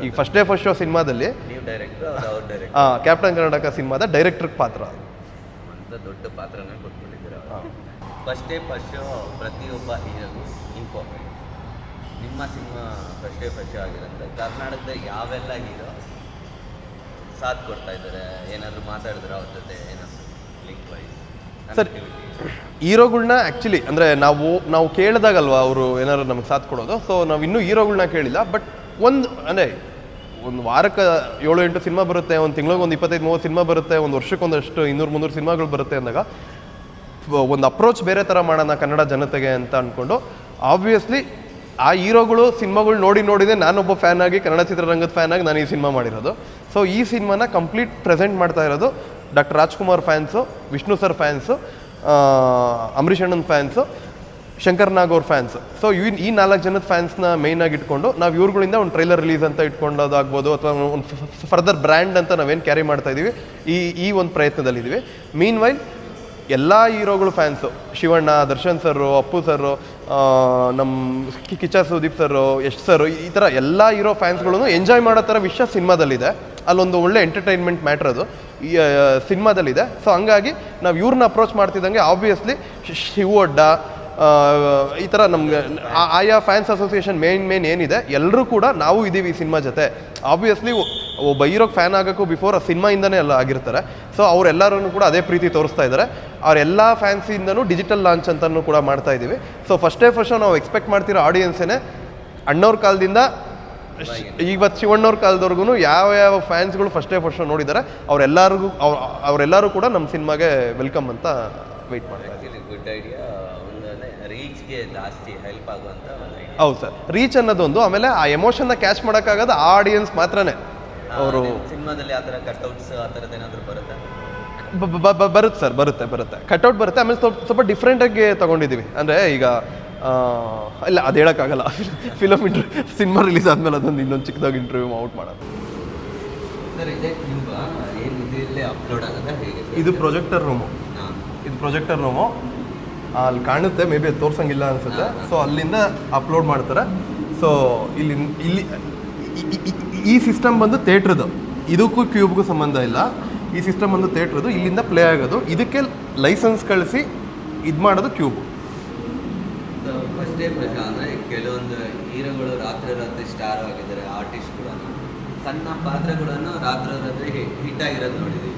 S2: ಈ ಫಸ್ಟ್ ಡೇ ಫಸ್ಟ್ ಶೋ ಸಿನಿಮಾದಲ್ಲಿ
S3: ನೀವು ಡೈರೆಕ್ಟ್ರು, ಅವ್ರ ಡೈರೆಕ್ಟರ್.
S2: ಕ್ಯಾಪ್ಟನ್ ಕರ್ನಾಟಕ ಸಿನಿಮಾದ ಡೈರೆಕ್ಟರ್ ಪಾತ್ರ.
S3: ಅಂತ ದೊಡ್ಡ ಪಾತ್ರನ ಕೊಟ್ಕೊಂಡಿದ್ದೀರ. ಫಸ್ಟ್ ಡೇ ಫಸ್ಟ್ ಶೋ ಪ್ರತಿಯೊಬ್ಬ ಹೀರೋಗೂ ಇಂಪಾರ್ಟೆಂಟ್. ನಿಮ್ಮ cinema first day first show ಆಗಿರೋಂಥ ಕರ್ನಾಟಕದ ಯಾವೆಲ್ಲ ಹೀರೋ ಸಾಥ್ ಕೊಡ್ತಾ ಇದ್ದಾರೆ? ಏನಾದರೂ ಮಾತಾಡಿದ್ರೆ ಅವ್ರ ಜೊತೆ ಏನಾದರೂ ಲಿಂಕ್ ವೈಸ್
S2: ಸರ್? ಹೀರೋಗಳ್ನ ಆ್ಯಕ್ಚುಲಿ ಅಂದರೆ ನಾವು ಕೇಳಿದಾಗಲ್ವ ಅವರು ಏನಾದ್ರು ನಮಗೆ ಸಾಥ್ ಕೊಡೋದು. ಸೊ ನಾವು ಇನ್ನೂ ಹೀರೋಗಳ್ನ ಕೇಳಿಲ್ಲ. ಬಟ್ ಒಂದು ವಾರಕ್ಕೆ 7-8 ಸಿನಿಮಾ ಬರುತ್ತೆ, ಒಂದು ತಿಂಗಳಿಗೆ ಒಂದು 25-30 ಸಿನಿಮಾ ಬರುತ್ತೆ, ಒಂದು ವರ್ಷಕ್ಕೆ ಒಂದಷ್ಟು 200-300 ಸಿನಿಮಾಗಳು ಬರುತ್ತೆ ಅಂದಾಗ ಒಂದು ಅಪ್ರೋಚ್ ಬೇರೆ ಥರ ಮಾಡೋಣ ಕನ್ನಡ ಜನತೆಗೆ ಅಂತ ಅಂದ್ಕೊಂಡು, ಆಬ್ವಿಯಸ್ಲಿ ಆ ಹೀರೋಗಳು ಸಿನಿಮಾಗಳು ನೋಡಿದೆ ನಾನೊಬ್ಬ ಫ್ಯಾನ್ ಆಗಿ, ಕನ್ನಡ ಚಿತ್ರರಂಗದ ಫ್ಯಾನ್ ಆಗಿ ನಾನು ಈ ಸಿನಿಮಾ ಮಾಡಿರೋದು. ಸೊ ಈ ಸಿನಿಮಾನ ಕಂಪ್ಲೀಟ್ ಪ್ರೆಸೆಂಟ್ ಮಾಡ್ತಾ ಇರೋದು doctor Rajkumar fans, Vishnu sir fans, Ambareesh ಅಣ್ಣನ ಫ್ಯಾನ್ಸು, ಶಂಕರ್ ನಾಗ್ ಅವ್ರ ಫ್ಯಾನ್ಸ್. ಸೊ ಈ 4 ಜನದ ಫ್ಯಾನ್ಸ್ನ ಮೇಯ್ನಾಗಿ ಇಟ್ಕೊಂಡು ನಾವು ಇವ್ರುಗಳಿಂದ ಒಂದು ಟ್ರೈಲರ್ ರಿಲೀಸ್ ಅಂತ ಇಟ್ಕೊಂಡೋದಾಗ್ಬೋದು, ಅಥವಾ ಒಂದು ಫರ್ದರ್ ಬ್ರ್ಯಾಂಡ್ ಅಂತ ನಾವೇನು ಕ್ಯಾರಿ ಮಾಡ್ತಾ ಇದ್ದೀವಿ ಈ ಒಂದು ಪ್ರಯತ್ನದಲ್ಲಿದ್ದೀವಿ. ಮೀನ್ ವೈಲ್ ಎಲ್ಲ ಹೀರೋಗಳು ಫ್ಯಾನ್ಸು, ಶಿವಣ್ಣ, ದರ್ಶನ್ ಸರು, ಅಪ್ಪು ಸರು, ನಮ್ಮ ಕಿಚ್ಚ ಸುದೀಪ್ ಸರು, ಯಶ್ ಸರು, ಈ ಥರ ಎಲ್ಲ ಹೀರೋ ಫ್ಯಾನ್ಸ್ಗಳನ್ನು ಎಂಜಾಯ್ ಮಾಡೋ ಥರ ವಿಷಯ ಸಿನಿಮಾದಲ್ಲಿದೆ. ಅಲ್ಲೊಂದು ಒಳ್ಳೆ ಎಂಟರ್ಟೈನ್ಮೆಂಟ್ ಮ್ಯಾಟ್ರ್ ಅದು ಈ ಸಿನಿಮಾದಲ್ಲಿದೆ. ಸೊ ಹಂಗಾಗಿ ನಾವು ಇವ್ರನ್ನ ಅಪ್ರೋಚ್ ಮಾಡ್ತಿದ್ದಂಗೆ ಆಬ್ವಿಯಸ್ಲಿ ಶಿವೊಡ್ಡ ಈ ಥರ ನಮ್ಗೆ ಆಯಾ ಫ್ಯಾನ್ಸ್ ಅಸೋಸಿಯೇಷನ್ ಮೇನ್ ಏನಿದೆ ಎಲ್ಲರೂ ಕೂಡ ನಾವು ಇದ್ದೀವಿ ಈ ಸಿನಿಮಾ ಜೊತೆ. ಆಬ್ವಿಯಸ್ಲಿ ಒಬ್ಬ ಹೀರೋಗೆ ಫ್ಯಾನ್ ಆಗೋಕ್ಕೂ ಬಿಫೋರ್ ಆ ಸಿನಿಮಾಯಿಂದನೇ ಎಲ್ಲ ಆಗಿರ್ತಾರೆ. ಸೊ ಅವರೆಲ್ಲರೂ ಕೂಡ ಅದೇ ಪ್ರೀತಿ ತೋರಿಸ್ತಾ ಇದ್ದಾರೆ. ಅವರೆಲ್ಲ ಫ್ಯಾನ್ಸಿಂದನೂ ಡಿಜಿಟಲ್ ಲಾಂಚ್ ಅಂತಲೂ ಕೂಡ ಮಾಡ್ತಾ ಇದ್ದೀವಿ. ಸೊ ಫಸ್ಟ್ ಡೇ ಫಸ್ಟ್ ನಾವು ಎಕ್ಸ್ಪೆಕ್ಟ್ ಮಾಡ್ತಿರೋ ಆಡಿಯನ್ಸೇ ಅಣ್ಣವ್ರ ಕಾಲದಿಂದ ಇವತ್ತು ಶಿವಣ್ಣವ್ರ ಕಾಲದವರೆಗೂ ಯಾವ ಫ್ಯಾನ್ಸ್ಗಳು ಫಸ್ಟ್ ಡೇ ಫಸ್ಟ್ ಶೋ ನೋಡಿದ್ದಾರೆ ಅವರೆಲ್ಲರೂ ಕೂಡ ನಮ್ಮ ಸಿನಿಮಾಗೆ ವೆಲ್ಕಮ್ ಅಂತ ವೆಯ್ಟ್ ಮಾಡ್ತಾರೆ.
S3: Good idea. ರೀಚ್ಗೆ ಜಾಸ್ತಿ ಹೆಲ್ಪ್ ಆಗುವಂಥ ಒಂದು ಐಡಿಯಾ.
S2: ಹೌದು ಸರ್, ರೀಚ್ ಅನ್ನೋದೊಂದು. ಆಮೇಲೆ ಆ ಎಮೋಷನ್ನ ಕ್ಯಾಚ್ ಮಾಡೋಕ್ಕಾಗೋದು ಆ ಆಡಿಯನ್ಸ್ ಮಾತ್ರನೇ. ಅವರು
S3: ಸಿನಿಮಾದಲ್ಲಿ ಆ ಥರ ಕಟ್ಔಟ್ಸ್ ಆ ಥರದ್ದು ಏನಾದರೂ ಬರುತ್ತೆ?
S2: ಬರುತ್ತೆ ಸರ್, ಬರುತ್ತೆ ಕಟ್ಔಟ್ ಬರುತ್ತೆ. ಆಮೇಲೆ ಸ್ವಲ್ಪ ಡಿಫ್ರೆಂಟಾಗಿ ತೊಗೊಂಡಿದ್ದೀವಿ. ಅಂದರೆ ಈಗ ಇಲ್ಲ ಅದು ಹೇಳೋಕ್ಕಾಗಲ್ಲ. ಫಿಲಮ್ ಸಿನಿಮಾ ರಿಲೀಸ್ ಆದಮೇಲೆ ಅದೊಂದು ಇನ್ನೊಂದು ಚಿಕ್ಕದಾಗಿ ಇಂಟರ್ವ್ಯೂ ಔಟ್ ಮಾಡೋದು.
S3: ಸರ್ ಇದೇ ಏನು ಇದರಲ್ಲೇ ಅಪ್ಲೋಡ್ ಆಗೋದಾ ಹೇಗೆ?
S2: ಇದು ಪ್ರೊಜೆಕ್ಟರ್ ರೂಮು. ಅಲ್ಲಿ ಕಾಣುತ್ತೆ, ಮೇ ಬಿ ಅದು ತೋರ್ಸಂಗಿಲ್ಲ ಅನಿಸುತ್ತೆ. ಸೊ ಅಲ್ಲಿಂದ ಅಪ್ಲೋಡ್ ಮಾಡ್ತಾರೆ. ಸೊ ಇಲ್ಲಿ ಈ ಸಿಸ್ಟಮ್ ಬಂದು ಥಿಯೇಟ್ರದ್ದು, ಇದಕ್ಕೂ ಕ್ಯೂಬ್ಗೂ ಸಂಬಂಧ ಇಲ್ಲ. ಈ ಸಿಸ್ಟಮ್ ಬಂದು ಥಿಯೇಟ್ರದ್ದು, ಇಲ್ಲಿಂದ ಪ್ಲೇ ಆಗೋದು. ಇದಕ್ಕೆ ಲೈಸೆನ್ಸ್ ಕಳಿಸಿ ಇದು ಮಾಡೋದು ಕ್ಯೂಬು.
S3: ಫಸ್ಟ್ ಡೇ ಅಂದರೆ ಕೆಲವೊಂದು ಹೀರೋಗಳು ರಾತ್ರಿ ಸ್ಟಾರ್ ಆಗಿದ್ದಾರೆ, ಆರ್ಟಿಸ್ಟ್ಗಳನ್ನು ಸಣ್ಣ ಪಾತ್ರಗಳನ್ನು ರಾತ್ರಿ ಹಿಟ್ ಆಗಿರೋದು ನೋಡಿದ್ದೀವಿ.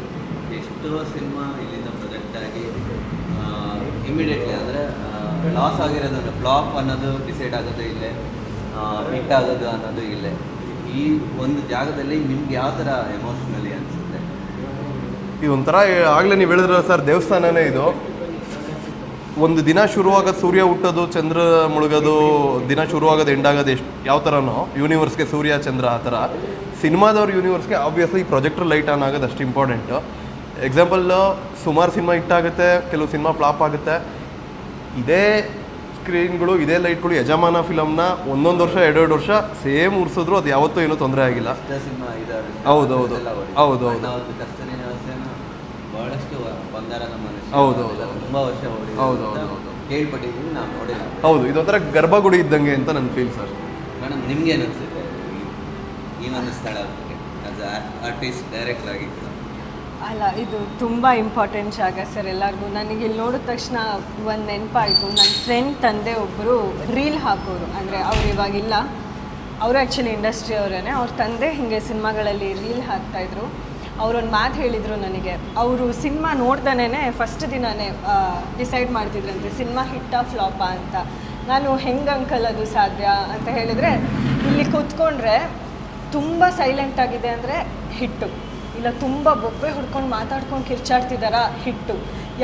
S3: ಎಷ್ಟೋ ಸಿನಿಮಾ ಇಲ್ಲಿಂದ ಪ್ರೊಜೆಕ್ಟ್ ಆಗಿ ಇಮಿಡಿಯೇಟ್ಲಿ ಅಂದರೆ ಲಾಸ್ ಆಗಿರೋದು ಫ್ಲಾಪ್ ಅನ್ನೋದು ಡಿಸೈಡ್ ಆಗೋದು ಇಲ್ಲೇ, ಹಿಟ್ ಆಗೋದು ಅನ್ನೋದು ಇಲ್ಲೇ. ಈ ಒಂದು ಜಾಗದಲ್ಲಿ ನಿಮ್ಗೆ ಯಾವ ಥರ ಎಮೋಷ್ನಲಿ ಅನಿಸುತ್ತೆ?
S2: ಇದೊಂಥರ ಆಗಲೇ ನೀವು ಹೇಳಿದ್ರಲ್ಲ ಸರ್, ದೇವಸ್ಥಾನನೇ ಇದು. ಒಂದು ದಿನ ಶುರುವಾಗೋದು ಸೂರ್ಯ ಹುಟ್ಟೋದು, ಚಂದ್ರ ಮುಳುಗೋದು, ದಿನ ಶುರುವಾಗೋದು ಎಂಡಾಗೋದು ಎಷ್ಟು ಯಾವ ಥರನೋ ಯೂನಿವರ್ಸ್ಗೆ ಸೂರ್ಯ ಚಂದ್ರ ಆ ಥರ ಸಿನಿಮಾದವ್ರ ಯೂನಿವರ್ಸ್ಗೆ ಆಬ್ವಿಯಸ್ಲಿ ಪ್ರೊಜೆಕ್ಟರ್ ಲೈಟ್ ಆನ್ ಆಗೋದು ಅಷ್ಟು ಇಂಪಾರ್ಟೆಂಟು. ಎಕ್ಸಾಂಪಲ್ ಸುಮಾರು ಸಿನಿಮಾ ಹಿಟ್ಟಾಗುತ್ತೆ, ಕೆಲವು ಸಿನಿಮಾ ಫ್ಲಾಪ್ ಆಗುತ್ತೆ. ಇದೇ ಸ್ಕ್ರೀನ್ಗಳು, ಇದೇ ಲೈಟ್ಗಳು ಯಜಮಾನ ಫಿಲಮ್ನ ಒಂದೊಂದು ವರ್ಷ 2-2 ವರ್ಷ ಸೇಮ್ ಉರ್ಸಿದ್ರು ಅದು ಯಾವತ್ತೂ ಏನೂ ತೊಂದರೆ ಆಗಿಲ್ಲ.
S3: ಸಿನಿಮಾ ಇದಾವೆ.
S2: ಹೌದೌದು ಹೌದೌದು
S3: ಬಹಳಷ್ಟು ಬಂಗಾರದ ಮನುಷ್ಯ.
S2: ಹೌದೌದು
S3: ತುಂಬ ವರ್ಷ
S2: ಹೌದೌದು
S3: ಕೇಳ್ಪಟ್ಟಿದ್ದೀನಿ, ನಾವು ನೋಡಿಲ್ಲ.
S2: ಹೌದು, ಇದೊಂಥರ ಗರ್ಭಗುಡಿ ಇದ್ದಂಗೆ ಅಂತ ನನ್ನ ಫೀಲ್ ಸರ್.
S3: ಮೇಡಮ್ ನಿಮ್ಗೆ ಏನು ಅನಿಸುತ್ತೆ ಈ ಒಂದು ಸ್ಥಳ ಆಸ್ ಆರ್ಟಿಸ್ಟ್ ಡೈರೆಕ್ಟರ್ ಆಗಿತ್ತು?
S4: ಅಲ್ಲ, ಇದು ತುಂಬ ಇಂಪಾರ್ಟೆಂಟ್ ಜಾಗ ಸರ್ ಎಲ್ಲರಿಗೂ. ನನಗೆ ಇಲ್ಲಿ ನೋಡಿದ ತಕ್ಷಣ ಒಂದು ನೆನಪಾಯಿತು. ನನ್ನ ಫ್ರೆಂಡ್ ತಂದೆ ಒಬ್ಬರು ರೀಲ್ ಹಾಕೋರು, ಅಂದರೆ ಅವ್ರು ಇವಾಗಿಲ್ಲ, ಅವರು ಆ್ಯಕ್ಚುಲಿ ಇಂಡಸ್ಟ್ರಿ ಅವರೇ. ಅವ್ರ ತಂದೆ ಹೀಗೆ ಸಿನಿಮಾಗಳಲ್ಲಿ ರೀಲ್ ಹಾಕ್ತಾಯಿದ್ರು. ಅವರೊಂದು ಮಾತು ಹೇಳಿದರು ನನಗೆ. ಅವರು ಸಿನಿಮಾ ನೋಡ್ದೇ ಫಸ್ಟ್ ದಿನವೇ ಡಿಸೈಡ್ ಮಾಡ್ತಿದ್ರಂತೆ ಸಿನಿಮಾ ಹಿಟ್ಟಾ ಫ್ಲಾಪಾ ಅಂತ. ನಾನು ಹೆಂಗೆ ಅಂಕಲ್ ಅದು ಸಾಧ್ಯ ಅಂತ ಹೇಳಿದರೆ, ಇಲ್ಲಿ ಕೂತ್ಕೊಂಡ್ರೆ ತುಂಬ ಸೈಲೆಂಟ್ ಆಗಿದೆ ಅಂದರೆ ಹಿಟ್ಟು, ಇಲ್ಲ ತುಂಬ ಬೊಬ್ಬೆ ಹುಡ್ಕೊಂಡು ಮಾತಾಡ್ಕೊಂಡು ಕಿರ್ಚಾಡ್ತಿದ್ದಾರಾ ಹಿಟ್ಟು,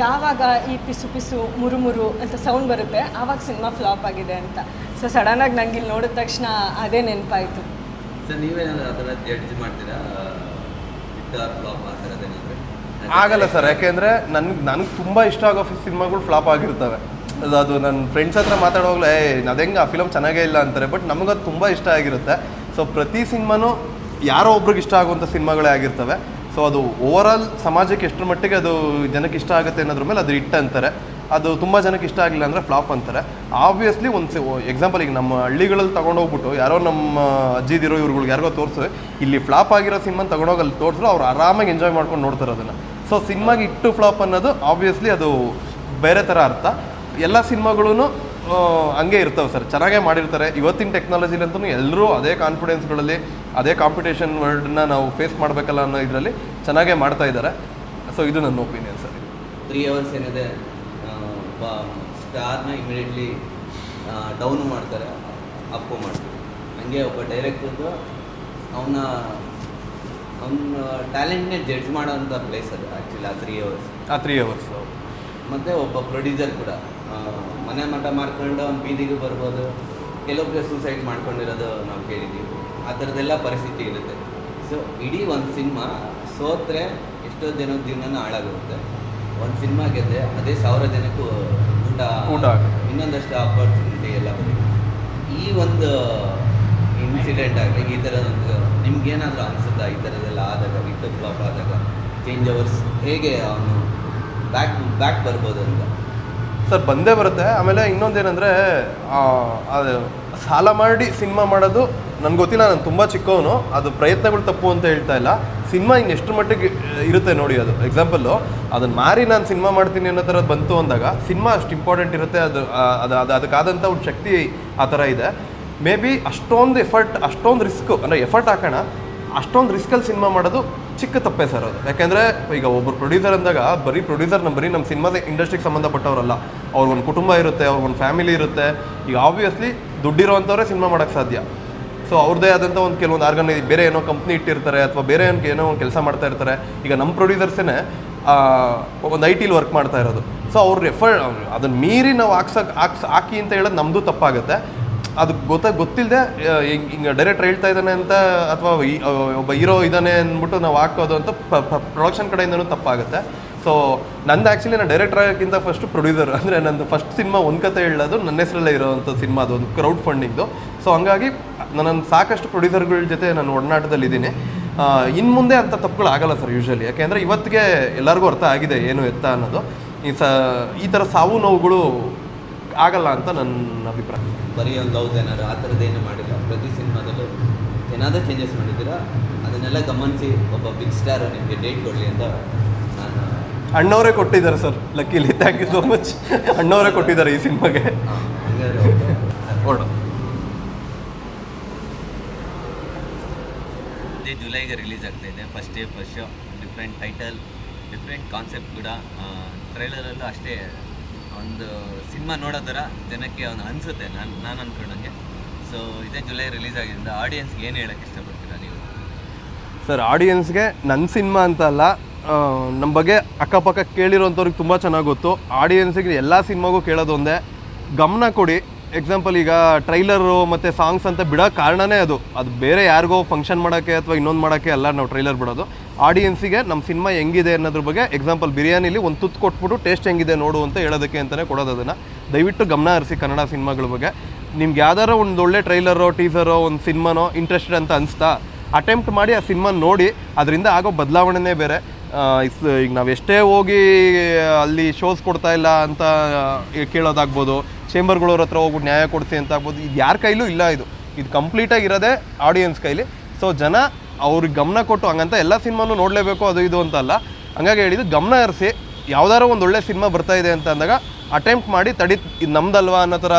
S4: ಯಾವಾಗ ಈ ಪಿಸು ಪಿಸು ಮುರುಮುರು ಅಂತ ಸೌಂಡ್ ಬರುತ್ತೆ ಆವಾಗ ಸಿನಿಮಾ ಫ್ಲಾಪ್ ಆಗಿದೆ ಅಂತ. ಸೊ ಸಡನ್ನಾಗಿ ನಂಗೆ ಇಲ್ಲಿ ನೋಡಿದ ತಕ್ಷಣ ಅದೇ ನೆನಪಾಯಿತು.
S3: ಸರ್ ನೀವೇನಾದರೂ ಆ ಥರ ಜಡ್ಜ್ ಮಾಡ್ತೀರಾ ಫ್ಲಾಪ್ ಆ ಥರದ್ದೇನಾದರೆ?
S2: ಆಗಲ್ಲ ಸರ್, ಯಾಕೆಂದರೆ ನನಗೆ ತುಂಬ ಇಷ್ಟ ಆಗೋ ಸಿನಿಮಾಗಳು ಫ್ಲಾಪ್ ಆಗಿರ್ತವೆ. ಅದು ನನ್ನ ಫ್ರೆಂಡ್ಸ್ ಹತ್ರ ಮಾತಾಡುವಾಗಲೇ ಅದು ಹೆಂಗೆ ಆ ಫಿಲಮ್ ಚೆನ್ನಾಗೇ ಇಲ್ಲ ಅಂತಾರೆ, ಬಟ್ ನಮಗದು ತುಂಬ ಇಷ್ಟ ಆಗಿರುತ್ತೆ. ಸೊ ಪ್ರತಿ ಸಿನಿಮಾನೂ ಯಾರೋ ಒಬ್ರಿಗೆ ಇಷ್ಟ ಆಗುವಂಥ ಸಿನಿಮಾಗಳೇ ಆಗಿರ್ತವೆ. ಸೊ ಅದು ಓವರಾಲ್ ಸಮಾಜಕ್ಕೆ ಎಷ್ಟರ ಮಟ್ಟಿಗೆ ಅದು ಜನಕ್ಕೆ ಇಷ್ಟ ಆಗುತ್ತೆ ಅನ್ನೋದ್ರ ಮೇಲೆ ಅದು ಹಿಟ್ ಅಂತಾರೆ. ಅದು ತುಂಬ ಜನಕ್ಕೆ ಇಷ್ಟ ಆಗಲಿಲ್ಲ ಅಂದರೆ ಫ್ಲಾಪ್ ಅಂತಾರೆ. ಆಬ್ವಿಯಸ್ಲಿ ಒಂದು ಎಕ್ಸಾಂಪಲ್, ಈಗ ನಮ್ಮ ಹಳ್ಳಿಗಳಲ್ಲಿ ತೊಗೊಂಡೋಗ್ಬಿಟ್ಟು ಯಾರೋ ನಮ್ಮ ಅಜ್ಜಿದಿರೋ ಇವ್ರುಗಳಿಗೆ ಯಾರಿಗೋ ತೋರಿಸು, ಇಲ್ಲಿ ಫ್ಲಾಪ್ ಆಗಿರೋ ಸಿನಿಮಾನ ತೊಗೊಂಡೋಗಿ ಅಲ್ಲಿ ತೋರಿಸಿದ್ರು ಅವ್ರು ಆರಾಮಾಗಿ ಎಂಜಾಯ್ ಮಾಡ್ಕೊಂಡು ನೋಡ್ತಾರೆ ಅದನ್ನು. ಸೊ ಸಿನಿಮಾಗೆ ಇಟ್ಟು ಫ್ಲಾಪ್ ಅನ್ನೋದು ಆಬ್ವಿಯಸ್ಲಿ ಅದು ಬೇರೆ ಥರ ಅರ್ಥ. ಎಲ್ಲ ಸಿನಿಮಾಗಳೂ ಹಂಗೆ ಇರ್ತವೆ ಸರ್, ಚೆನ್ನಾಗೇ ಮಾಡಿರ್ತಾರೆ. ಇವತ್ತಿನ ಟೆಕ್ನಾಲಜಿಲಂತೂ ಎಲ್ಲರೂ ಅದೇ ಕಾನ್ಫಿಡೆನ್ಸ್ಗಳಲ್ಲಿ, ಅದೇ ಕಾಂಪಿಟೇಷನ್ ವರ್ಲ್ಡನ್ನ ನಾವು ಫೇಸ್ ಮಾಡಬೇಕಲ್ಲ ಅನ್ನೋ ಇದರಲ್ಲಿ ಚೆನ್ನಾಗೇ ಮಾಡ್ತಾ ಇದ್ದಾರೆ. ಸೊ ಇದು ನನ್ನ ಒಪಿನಿಯನ್ ಸರ್.
S3: 3 hours ಏನಿದೆ, ಒಬ್ಬ ಸ್ಟಾರ್ನ ಇಮಿಡಿಯೇಟ್ಲಿ ಡೌನು ಮಾಡ್ತಾರೆ, ಅಪ್ಪು ಮಾಡ್ತಾರೆ. ಹಂಗೆ ಒಬ್ಬ ಡೈರೆಕ್ಟರ್ದು ಅವನ ಟ್ಯಾಲೆಂಟ್ನೇ ಜಡ್ಜ್ ಮಾಡೋಂಥ ಪ್ಲೇಸ್ ಅದು ಆ್ಯಕ್ಚುಲಿ ಆ 3 hours.
S2: ಆ 3 hours.
S3: ಮತ್ತು ಒಬ್ಬ ಪ್ರೊಡ್ಯೂಸರ್ ಕೂಡ ಮನೆ ಮಠ ಮಾಡ್ಕೊಂಡು ಅವ್ನು ಬೀದಿಗೆ ಬರ್ಬೋದು, ಕೆಲವೊಬ್ಬರು ಸೂಸೈಡ್ ಮಾಡ್ಕೊಂಡಿರೋದು ನಾವು ಕೇಳಿದ್ದೀವಿ. ಆ ಥರದ್ದೆಲ್ಲ ಪರಿಸ್ಥಿತಿ ಇರುತ್ತೆ. ಸೊ ಇಡೀ ಒಂದು ಸಿನಿಮಾ ಸೋತ್ರೆ ಎಷ್ಟೋ ಜನದ ಜೀವನ ಹಾಳಾಗುತ್ತೆ. ಒಂದು ಸಿನಿಮಾ ಗೆದ್ದರೆ ಅದೇ 1000 ಜನಕ್ಕೂ ಊಟ ಇನ್ನೊಂದಷ್ಟು ಆಪರ್ಚುನಿಟಿ ಎಲ್ಲ ಬರುತ್ತೆ. ಈ ಒಂದು ಇನ್ಸಿಡೆಂಟ್ ಆಗಲಿ, ಈ ಥರದೊಂದು ನಿಮ್ಗೇನಾದರೂ ಅನಿಸುತ್ತಾ ಈ ಥರದ್ದೆಲ್ಲ ಆದಾಗ, ಹಿಟ್ಟು ಫ್ಲಾಪ್ ಆದಾಗ ಚೇಂಜ್ ಓವರ್ಸ್ ಹೇಗೆ ಅವನು ಬ್ಯಾಕ್ ಬರ್ಬೋದು ಅಂತ?
S2: ಸರ್ ಬಂದೇ ಬರುತ್ತೆ. ಆಮೇಲೆ ಇನ್ನೊಂದೇನೆಂದರೆ, ಅದು ಸಾಲ ಮಾಡಿ ಸಿನಿಮಾ ಮಾಡೋದು ನನಗೆ ಗೊತ್ತಿಲ್ಲ, ನಾನು ತುಂಬ ಚಿಕ್ಕವನು, ಅದು ಪ್ರಯತ್ನಗಳು ತಪ್ಪು ಅಂತ ಹೇಳ್ತಾ ಇಲ್ಲ. ಸಿನಿಮಾ ಇನ್ನೆಷ್ಟು ಮಟ್ಟಿಗೆ ಇರುತ್ತೆ ನೋಡಿ. ಅದು ಎಕ್ಸಾಂಪಲ್ಲು, ಅದನ್ನು ಮಾರಿ ನಾನು ಸಿನಿಮಾ ಮಾಡ್ತೀನಿ ಅನ್ನೋ ಥರದ್ದು ಬಂತು ಅಂದಾಗ ಸಿನಿಮಾ ಅಷ್ಟು ಇಂಪಾರ್ಟೆಂಟ್ ಇರುತ್ತೆ. ಅದಕ್ಕಾದಂಥ ಒಂದು ಶಕ್ತಿ ಆ ಥರ ಇದೆ. ಮೇ ಬಿ ಅಷ್ಟೊಂದು ಎಫರ್ಟ್, ಅಷ್ಟೊಂದು ರಿಸ್ಕು, ಅಂದರೆ ಎಫರ್ಟ್ ಹಾಕೋಣ, ಅಷ್ಟೊಂದು ರಿಸ್ಕಲ್ಲಿ ಸಿನಿಮಾ ಮಾಡೋದು ಚಿಕ್ಕ ತಪ್ಪೇ ಸರ್ ಅದು. ಯಾಕೆಂದರೆ ಈಗ ಒಬ್ಬರು ಪ್ರೊಡ್ಯೂಸರ್ ಅಂದಾಗ ಬರೀ ನಮ್ಮ ಸಿನಿಮಾದ ಇಂಡಸ್ಟ್ರಿಗೆ ಸಂಬಂಧಪಟ್ಟವರಲ್ಲ, ಅವ್ರಿಗೊಂದು ಕುಟುಂಬ ಇರುತ್ತೆ, ಅವ್ರಿಗೊಂದು ಫ್ಯಾಮಿಲಿ ಇರುತ್ತೆ. ಈಗ ಆಬ್ವಿಯಸ್ಲಿ ದುಡ್ಡಿರೋವಂಥವ್ರೆ ಸಿನಿಮಾ ಮಾಡೋಕ್ಕೆ ಸಾಧ್ಯ. ಸೊ ಅವ್ರದ್ದೇ ಆದಂಥ ಒಂದು ಕೆಲವೊಂದು ಬೇರೆ ಏನೋ ಕಂಪ್ನಿ ಇಟ್ಟಿರ್ತಾರೆ, ಅಥವಾ ಬೇರೆ ಏನೋ ಒಂದು ಕೆಲಸ ಮಾಡ್ತಾ ಇರ್ತಾರೆ. ಈಗ ನಮ್ಮ ಪ್ರೊಡ್ಯೂಸರ್ಸೇ ಒಂದು IT ವರ್ಕ್ ಮಾಡ್ತಾ ಇರೋದು. ಸೊ ಅವ್ರ ಅದನ್ನು ಮೀರಿ ನಾವು ಹಾಕಿ ಅಂತ ಹೇಳೋದು ನಮ್ಮದು ತಪ್ಪಾಗುತ್ತೆ. ಅದು ಗೊತ್ತಿಲ್ಲದೆ ಹಿಂಗೆ ಡೈರೆಕ್ಟರ್ ಹೇಳ್ತಾ ಇದ್ದಾನೆ ಅಂತ, ಅಥವಾ ಒಬ್ಬ ಹೀರೋ ಇದ್ದಾನೆ ಅಂದ್ಬಿಟ್ಟು ನಾವು ಹಾಕೋದು ಅಂತ ಪ್ರೊಡಕ್ಷನ್ ಕಡೆಯಿಂದನೂ ತಪ್ಪಾಗುತ್ತೆ. ಸೊ ನಂದು ಆ್ಯಕ್ಚುಲಿ ನಾನು ಡೈರೆಕ್ಟರ್ ಆಗೋಕ್ಕಿಂತ ಫಸ್ಟು ಪ್ರೊಡ್ಯೂಸರ್. ಅಂದರೆ ನಂದು ಫಸ್ಟ್ ಸಿನಿಮಾ ಒಂದು ಕತೆ ಹೇಳೋದು ನನ್ನ ಹೆಸರಲ್ಲೇ ಇರೋವಂಥ ಸಿನಿಮಾ, ಅದು ಒಂದು ಕ್ರೌಡ್ ಫಂಡಿಂಗ್ದು. ಸೊ ಹಂಗಾಗಿ ನಾನು ಸಾಕಷ್ಟು ಪ್ರೊಡ್ಯೂಸರ್ಗಳ ಜೊತೆ ನಾನು ಒಡನಾಟದಲ್ಲಿದ್ದೀನಿ. ಇನ್ನು ಮುಂದೆ ಅಂಥ ತಪ್ಪುಗಳು ಆಗಲ್ಲ ಸರ್ ಯೂಶ್ವಲಿ. ಯಾಕೆಂದರೆ ಇವತ್ತಿಗೆ ಎಲ್ಲರಿಗೂ ಅರ್ಥ ಆಗಿದೆ ಏನು ಎತ್ತ ಅನ್ನೋದು. ಈ ಥರ ಸಾವು ನೋವುಗಳು ಆಗಲ್ಲ ಅಂತ ನನ್ನ ಅಭಿಪ್ರಾಯ.
S3: ಬರೀ ಒಂದು ಲವ್ಸ್ ಏನಾದ್ರು ಆ ಥರದ್ದೇನು ಮಾಡಿಲ್ಲ, ಪ್ರತಿ ಸಿನಿಮಾದಲ್ಲೂ ಏನಾದರೂ ಚೇಂಜಸ್ ಮಾಡಿದ್ದೀರಾ? ಅದನ್ನೆಲ್ಲ ಗಮನಿಸಿ ಒಬ್ಬ ಬಿಗ್ ಸ್ಟಾರ್ ನಿಮಗೆ ಡೇಟ್ ಕೊಡಲಿ ಅಂತ ನಾನು
S2: ಅಣ್ಣವರೇ ಕೊಟ್ಟಿದ್ದಾರೆ sir. Luckily, thank you so much. ಅಣ್ಣವರೇ ಕೊಟ್ಟಿದ್ದಾರೆ ಈ ಸಿನಿಮಾಗೆ.
S3: ಇದೇ ಜುಲೈಗೆ ರಿಲೀಸ್ ಆಗ್ತಾಯಿದೆ. First show, different title, different concept ಕೂಡ. ಟ್ರೈಲರಲ್ಲೂ ಅಷ್ಟೇ ಒಂದು ಸಿನಿಮಾ ನೋಡೋ ಥರ ಜನಕ್ಕೆ ಒಂದು ಅನಿಸುತ್ತೆ ನಾನು ಅಂದ್ಕೊಂಡಂಗೆ. ಸೊ ಇದೇ ಜುಲೈ ರಿಲೀಸ್ ಆಗಿದ್ದರಿಂದ ಆಡಿಯನ್ಸ್ಗೆ ಏನು ಹೇಳೋಕ್ಕೆ ಇಷ್ಟಪಡ್ತೀರಾ ನೀವು?
S2: ಸರ್, ಆಡಿಯನ್ಸ್ಗೆ ನನ್ನ ಸಿನಿಮಾ ಅಂತ ಅಲ್ಲ, ನಮ್ಮ ಬಗ್ಗೆ ಅಕ್ಕಪಕ್ಕ ಕೇಳಿರೋಂಥವ್ರಿಗೆ ತುಂಬ ಚೆನ್ನಾಗಿ ಗೊತ್ತು. ಆಡಿಯನ್ಸಿಗೆ ಎಲ್ಲ ಸಿನಿಮಾಗೂ ಕೇಳೋದು ಒಂದೇ, ಗಮನ ಕೊಡಿ. ಎಕ್ಸಾಂಪಲ್, ಈಗ ಟ್ರೈಲರು ಮತ್ತು ಸಾಂಗ್ಸ್ ಅಂತ ಬಿಡೋ ಕಾರಣನೇ ಅದು ಬೇರೆ ಯಾರಿಗೋ ಫಂಕ್ಷನ್ ಮಾಡೋಕ್ಕೆ ಅಥವಾ ಇನ್ನೊಂದು ಮಾಡೋಕ್ಕೆ ಅಲ್ಲ ನಾವು ಟ್ರೈಲರ್ ಬಿಡೋದು. ಆಡಿಯನ್ಸಿಗೆ ನಮ್ಮ ಸಿನಿಮಾ ಹೆಂಗಿದೆ ಅನ್ನೋದ್ರ ಬಗ್ಗೆ, ಎಕ್ಸಾಂಪಲ್ ಬಿರಿಯಾನಿಲಿ ಒಂದು ತುತ್ತು ಕೊಟ್ಬಿಟ್ಟು ಟೇಸ್ಟ್ ಹೆಂಗಿದೆ ನೋಡು ಅಂತ ಹೇಳೋದಕ್ಕೆ ಅಂತಲೇ ಕೊಡೋದು. ಅದನ್ನು ದಯವಿಟ್ಟು ಗಮನ ಹರಿಸಿ ಕನ್ನಡ ಸಿನಿಮಾಗಳ ಬಗ್ಗೆ. ನಿಮ್ಗೆ ಯಾವ್ದಾರೋ ಒಂದು ಒಳ್ಳೆ ಟ್ರೈಲರೋ ಟೀಸರೋ ಒಂದು ಸಿನಿಮಾನೋ ಇಂಟ್ರೆಸ್ಟೆಡ್ ಅಂತ ಅನಿಸ್ತಾ ಅಟೆಂಪ್ಟ್ ಮಾಡಿ ಆ ಸಿನಿಮಾ ನೋಡಿ, ಅದರಿಂದ ಆಗೋ ಬದಲಾವಣೆನೇ ಬೇರೆ. ಈಗ ನಾವು ಎಷ್ಟೇ ಹೋಗಿ ಅಲ್ಲಿ ಶೋಸ್ ಕೊಡ್ತಾ ಇಲ್ಲ ಅಂತ ಕೇಳೋದಾಗ್ಬೋದು, ಚೇಂಬರ್ಗಳವ್ರ ಹತ್ರ ಹೋಗ್ಬಿಟ್ಟು ನ್ಯಾಯ ಕೊಡ್ತೀವಿ ಅಂತ ಆಗ್ಬೋದು. ಇದು ಯಾರ ಕೈಲೂ ಇಲ್ಲ, ಇದು ಕಂಪ್ಲೀಟಾಗಿ ಇರೋದೇ ಆಡಿಯನ್ಸ್ ಕೈಲಿ. ಸೊ ಜನ ಅವ್ರಿಗೆ ಗಮನ ಕೊಟ್ಟು, ಹಂಗಂತ ಎಲ್ಲ ಸಿನಿಮಾನು ನೋಡಲೇಬೇಕು ಅದು ಇದು ಅಂತಲ್ಲ, ಹಂಗಾಗಿ ಹೇಳಿದ್ದು ಗಮನ ಹರಿಸಿ. ಯಾವ್ದಾರೋ ಒಂದು ಒಳ್ಳೆ ಸಿನಿಮಾ ಬರ್ತಾ ಇದೆ ಅಂತ ಅಂದಾಗ ಅಟೆಂಪ್ಟ್ ಮಾಡಿ ಇದು ನಮ್ದಲ್ವಾ ಅನ್ನೋ ಥರ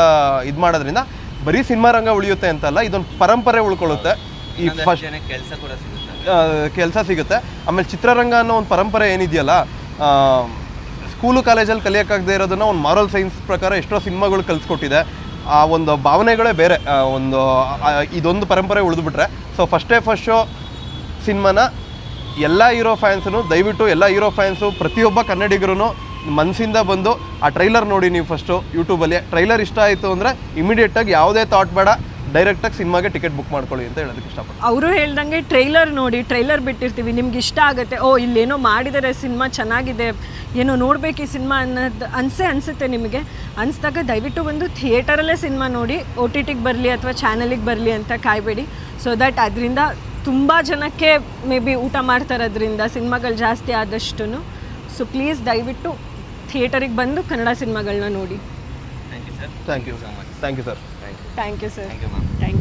S2: ಇದು ಮಾಡೋದ್ರಿಂದ ಬರೀ ಸಿನಿಮಾ ರಂಗ ಉಳಿಯುತ್ತೆ ಅಂತಲ್ಲ, ಇದೊಂದು ಪರಂಪರೆ ಉಳ್ಕೊಳ್ಳುತ್ತೆ. ಈ ಫಸ್ಟ್
S3: ಕೆಲಸ ಕೂಡ ಸಿಗುತ್ತೆ,
S2: ಕೆಲಸ ಸಿಗುತ್ತೆ. ಆಮೇಲೆ ಚಿತ್ರರಂಗ ಅನ್ನೋ ಒಂದು ಪರಂಪರೆ ಏನಿದೆಯಲ್ಲ, ಸ್ಕೂಲು ಕಾಲೇಜಲ್ಲಿ ಕಲಿಯೋಕ್ಕಾಗದೇ ಇರೋದನ್ನು ಒಂದು ಮಾರಲ್ ಸೈನ್ಸ್ ಪ್ರಕಾರ ಎಷ್ಟೋ ಸಿನಿಮಾಗಳು ಕಲಿಸ್ಕೊಟ್ಟಿದೆ. ಆ ಒಂದು ಭಾವನೆಗಳೇ ಬೇರೆ. ಇದೊಂದು ಪರಂಪರೆ ಉಳಿದುಬಿಟ್ರೆ, ಸೊ ಫಸ್ಟ್ ಶೋ ಸಿನಿಮಾನ ಎಲ್ಲ ಹೀರೋ ಫ್ಯಾನ್ಸು, ದಯವಿಟ್ಟು ಎಲ್ಲ ಹೀರೋ ಫ್ಯಾನ್ಸು, ಪ್ರತಿಯೊಬ್ಬ ಕನ್ನಡಿಗರು ಮನಸ್ಸಿಂದ ಬಂದು ಆ ಟ್ರೈಲರ್ ನೋಡಿ. ನೀವು ಫಸ್ಟು ಯೂಟ್ಯೂಬಲ್ಲಿ ಟ್ರೈಲರ್ ಇಷ್ಟ ಆಯಿತು ಅಂದರೆ ಇಮಿಡಿಯೇಟಾಗಿ ಯಾವುದೇ ಥಾಟ್ ಬೇಡ, ಡೈರೆಕ್ಟಾಗಿ ಸಿನಿಮಾಗೆ ಟಿಕೆಟ್ ಬುಕ್ ಮಾಡ್ಕೊಳ್ಳಿ ಅಂತ ಹೇಳೋದಕ್ಕೆ ಇಷ್ಟಪಡ್ತೀನಿ.
S4: ಅವರು ಹೇಳ್ದಂಗೆ ಟ್ರೈಲರ್ ನೋಡಿ, ಟ್ರೈಲರ್ ಬಿಟ್ಟಿರ್ತೀವಿ, ನಿಮ್ಗೆ ಇಷ್ಟ ಆಗುತ್ತೆ, ಓ ಇಲ್ಲೇನೋ ಮಾಡಿದ್ದಾರೆ ಸಿನಿಮಾ ಚೆನ್ನಾಗಿದೆ, ಏನೋ ನೋಡಬೇಕು ಈ ಸಿನಿಮಾ ಅನ್ನೋದು ಅನಿಸುತ್ತೆ. ನಿಮಗೆ ಅನಿಸ್ದಾಗ ದಯವಿಟ್ಟು ಒಂದು ಥಿಯೇಟರಲ್ಲೇ ಸಿನಿಮಾ ನೋಡಿ, OTTಗೆ ಬರಲಿ ಅಥವಾ ಚಾನಲಿಗೆ ಬರಲಿ ಅಂತ ಕಾಯಬೇಡಿ. ಸೊ ದಟ್ ಅದರಿಂದ ತುಂಬ ಜನಕ್ಕೆ ಮೇ ಬಿ ಊಟ ಮಾಡ್ತಾರೆ, ಅದರಿಂದ ಸಿನಿಮಾಗಳು ಜಾಸ್ತಿ ಆದಷ್ಟು. ಸೊ ಪ್ಲೀಸ್ ದಯವಿಟ್ಟು ಥಿಯೇಟರಿಗೆ ಬಂದು ಕನ್ನಡ ಸಿನಿಮಾಗಳನ್ನ ನೋಡಿ.
S3: Thank you sir.
S2: Thank you so much. Thank you sir.
S3: Thank you.
S4: Thank you sir.
S3: Thank you ma'am.
S4: Thank you.